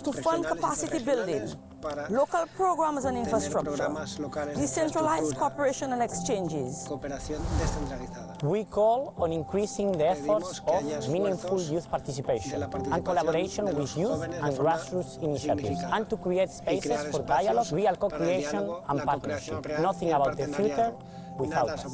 to fund capacity building, local programs and infrastructure, decentralized cooperation and exchanges. We call on increasing the efforts of meaningful youth participation and collaboration with youth and grassroots initiatives, and to create spaces for dialogue, real co-creation and partnership. Nothing about the future without us.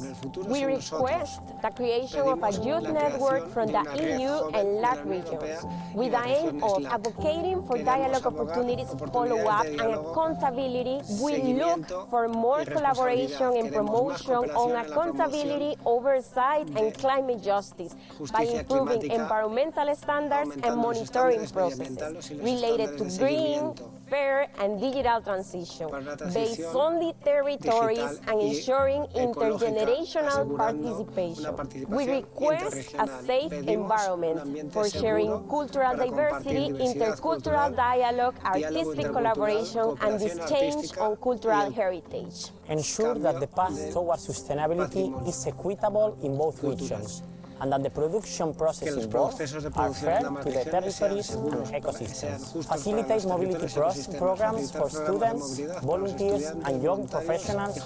We request the creation of a youth network from the EU and LAC regions, with the aim of advocating for dialogue opportunities, follow-up and accountability. We look for more collaboration and promotion on accountability, oversight and climate justice by improving environmental standards and monitoring processes related to green, fair and digital transition based on the territories and ensuring intergenerational participation. We request a safe environment for sharing cultural diversity, intercultural dialogue, artistic collaboration and the exchange on cultural heritage. Ensure that the path towards sustainability is equitable in both regions, and that the production process involved are fair to the territories and ecosystems. Facilitate mobility programs for students, volunteers and young professionals.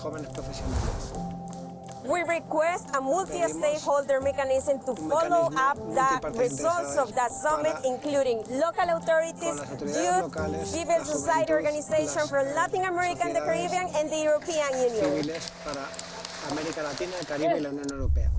We request a multi-stakeholder mechanism to follow up the results of that summit, including local authorities, youth, civil society organizations from Latin America and the Caribbean, and the European Union. América Latina, el Caribe y la Unión Europea.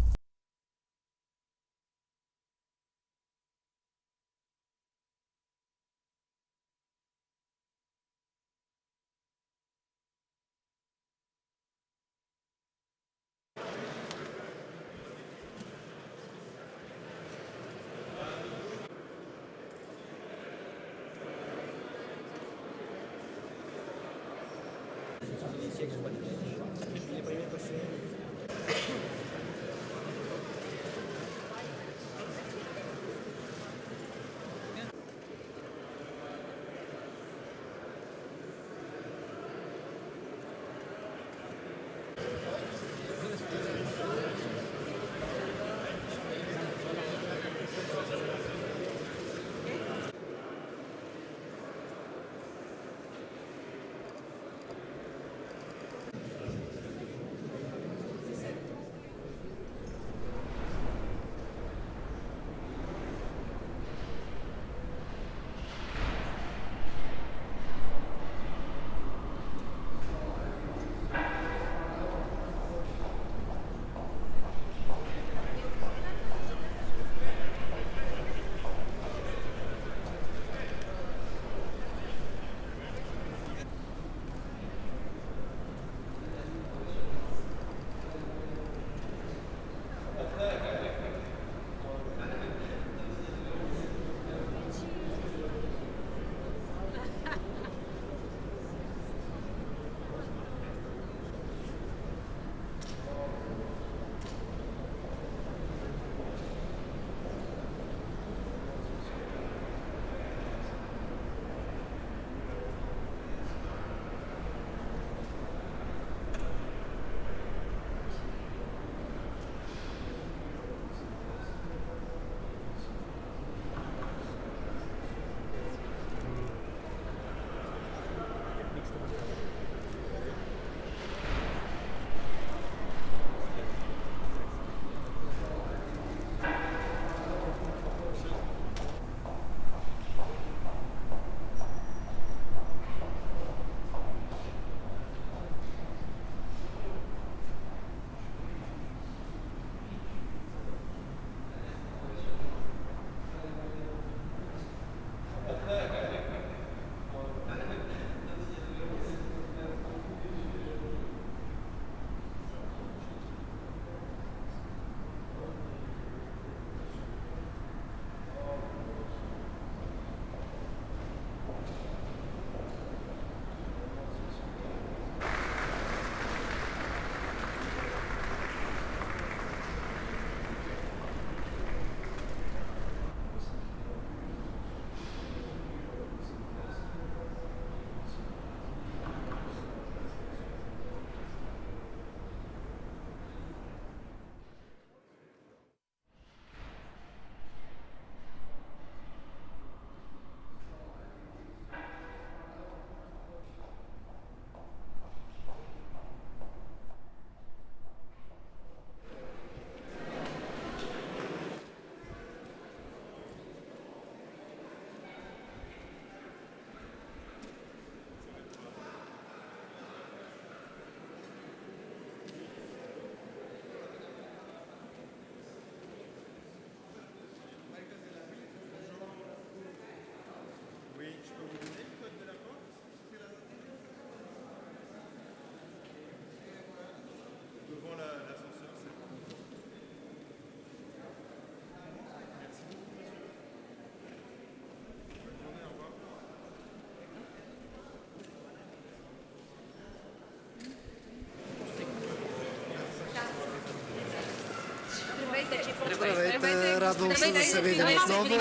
Радвам се да се видим отново.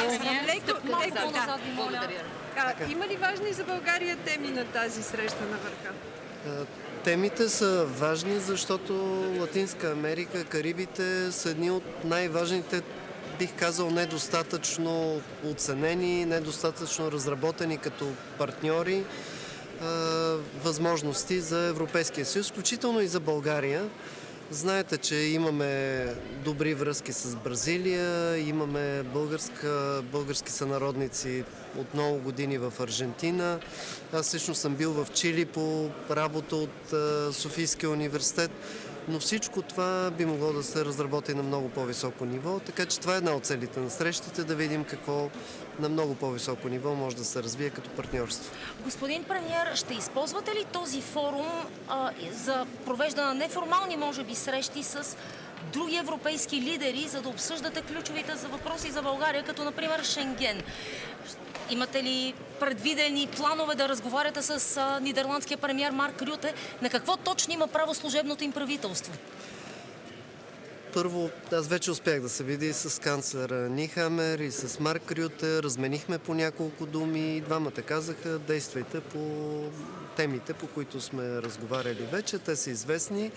Има ли важни за България теми на тази среща на върха? Темите са важни, защото Латинска Америка, Карибите са едни от най-важните, бих казал, недостатъчно оценени, недостатъчно разработени като партньори възможности за Европейския съюз, включително и за България. Знаете, че имаме добри връзки с Бразилия, имаме български сънародници от много години в Аржентина. Аз лично съм бил в Чили по работа от Софийския университет, но всичко това би могло да се разработи на много по-високо ниво, така че това е една от целите на срещите, да видим какво на много по-високо ниво може да се развие като партньорство. Господин премиер, ще използвате ли този форум за провеждане на неформални, може би, срещи с други европейски лидери, за да обсъждате ключовите въпроси за България, като например Шенген? Имате ли предвидени планове да разговаряте с нидерландския премиер Марк Рюте? На какво точно има право служебното им правителство? Първо, аз вече успях да се видя и с канцлера Нихамер, и с Марк Рюте. Разменихме по няколко думи и двамата казаха: действайте по темите, по които сме разговаряли вече. Те са известни.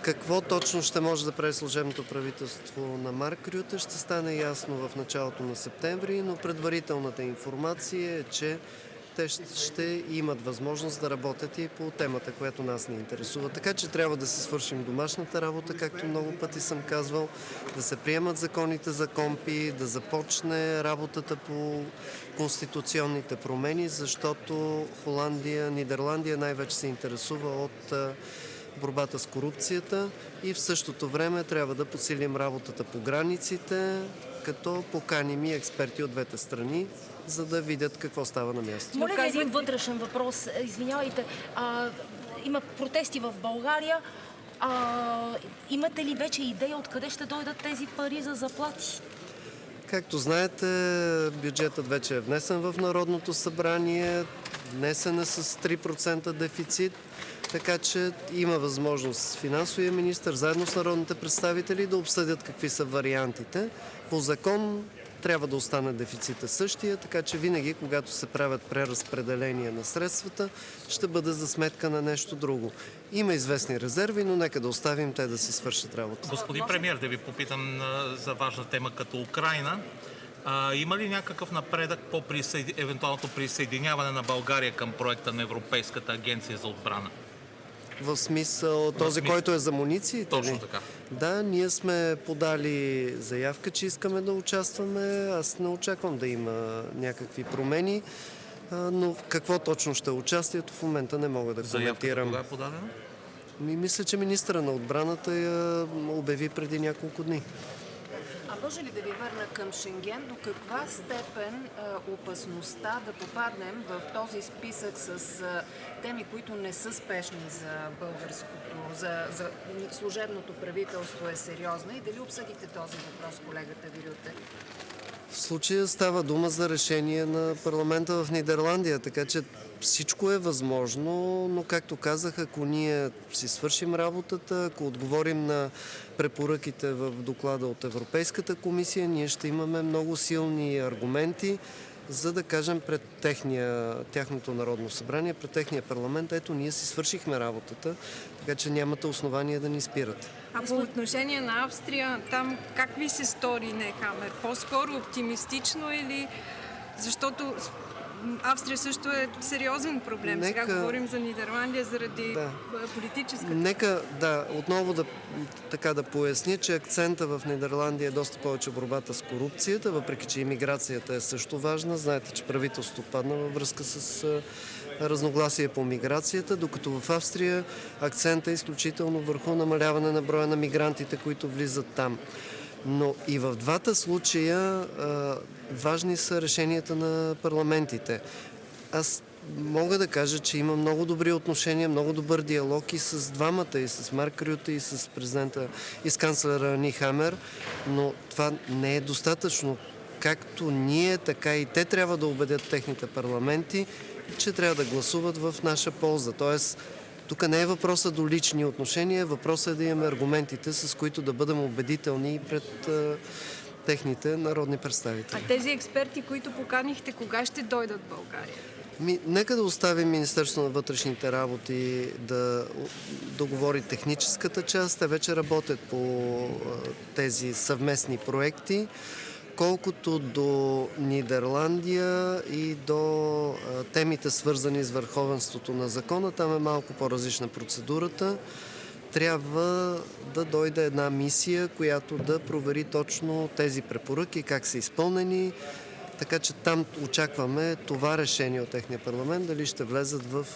Какво точно ще може да прави служебното правителство на Марк Рюте ще стане ясно в началото на септември, но предварителната информация е, че те ще имат възможност да работят и по темата, която нас ни интересува. Така че трябва да си свършим домашната работа, както много пъти съм казвал, да се приемат законите за КОМПИ, да започне работата по конституционните промени, защото Нидерландия най-вече се интересува от борбата с корупцията и в същото време трябва да подсилим работата по границите, като поканим и експерти от двете страни, за да видят какво става на място. Моля ви един вътрешен въпрос. Извинявайте. Има протести в България. Имате ли вече идея откъде ще дойдат тези пари за заплати? Както знаете, бюджетът вече е внесен в Народното събрание, внесен е с 3% дефицит, така че има възможност финансовия министър заедно с народните представители да обсъдят какви са вариантите. По закон трябва да остане дефицита същия, така че винаги, когато се правят преразпределения на средствата, ще бъде за сметка на нещо друго. Има известни резерви, но нека да оставим те да си свършат работа. Господин премиер, да ви попитам за важна тема като Украйна. Има ли някакъв напредък по евентуалното присъединяване на България към проекта на Европейската агенция за отбрана? В смисъл този, който е за мунициите? Точно така. Да, ние сме подали заявка, че искаме да участваме. Аз не очаквам да има някакви промени, но какво точно ще е участието, в момента не мога да коментирам. Заявката кога е подадена? Мисля, че министъра на отбраната я обяви преди няколко дни. Може ли да ви върна към Шенген? До каква степен опасността да попаднем в този списък с теми, които не са спешни за за служебното правителство е сериозна и дали обсъдите този въпрос, колегата Вирюте? В случая става дума за решение на парламента в Нидерландия, така че всичко е възможно, но както казах, ако ние си свършим работата, ако отговорим на препоръките в доклада от Европейската комисия, ние ще имаме много силни аргументи, за да кажем пред тяхното Народно събрание, пред техния парламент: ето, ние си свършихме работата, така че нямате основание да ни спирате. А по отношение на Австрия, там как ви се стори Нехамер? По-скоро оптимистично или... Защото Австрия също е сериозен проблем. Сега говорим за Нидерландия заради политическата... Нека отново да поясня, че акцента в Нидерландия е доста повече борбата с корупцията, въпреки че имиграцията е също важна. Знаете, че правителството падна във връзка с разногласие по миграцията, докато в Австрия акцента е изключително върху намаляване на броя на мигрантите, които влизат там. Но и в двата случая важни са решенията на парламентите. Аз мога да кажа, че има много добри отношения, много добър диалог и с двамата, и с Марк Рюте, и с президента, и с канцлера Нихамер, но това не е достатъчно. Както ние, така и те трябва да убедят техните парламенти, че трябва да гласуват в наша полза. Тоест, тук не е въпроса до лични отношения, въпросът е да имаме аргументите, с които да бъдем убедителни пред техните народни представители. А тези експерти, които поканихте, кога ще дойдат в България? Нека да оставим Министерството на вътрешните работи да договори техническата част. Те вече работят по тези съвместни проекти. Колкото до Нидерландия и до темите, свързани с върховенството на закона, там е малко по-различна процедурата. Трябва да дойде една мисия, която да провери точно тези препоръки, как са изпълнени. Така че там очакваме това решение от техния парламент, дали ще влезат в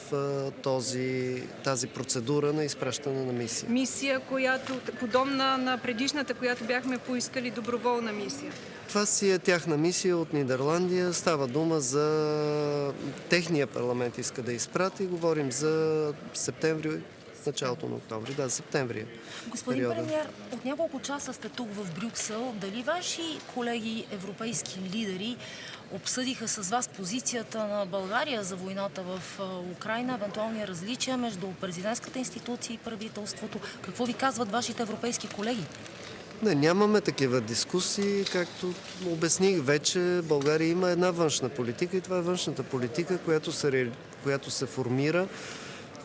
тази процедура на изпращане на мисия. Мисия, която подобна на предишната, която бяхме поискали, доброволна мисия. Това си е тяхна мисия от Нидерландия. Става дума за техния парламент иска да изпрати. Говорим за септември, началото на октомври. Да, септември. Господин премиер, от няколко часа сте тук в Брюксел. Дали ваши колеги европейски лидери обсъдиха с вас позицията на България за войната в Украйна, евентуални различия между президентската институция и правителството? Какво ви казват вашите европейски колеги? Не, нямаме такива дискусии. Както обясних вече, България има една външна политика и това е външната политика, която се формира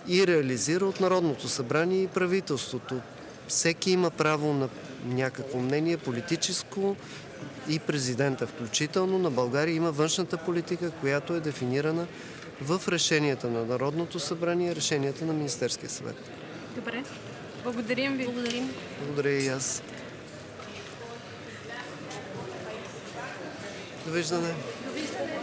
и реализира от Народното събрание и правителството. Всеки има право на някакво мнение, политическо и президента включително. На България има външната политика, която е дефинирана в решенията на Народното събрание и решенията на Министерския съвет. Добре. Благодарим ви. Благодарим. Благодаря и аз. Довиждане. Довиждане.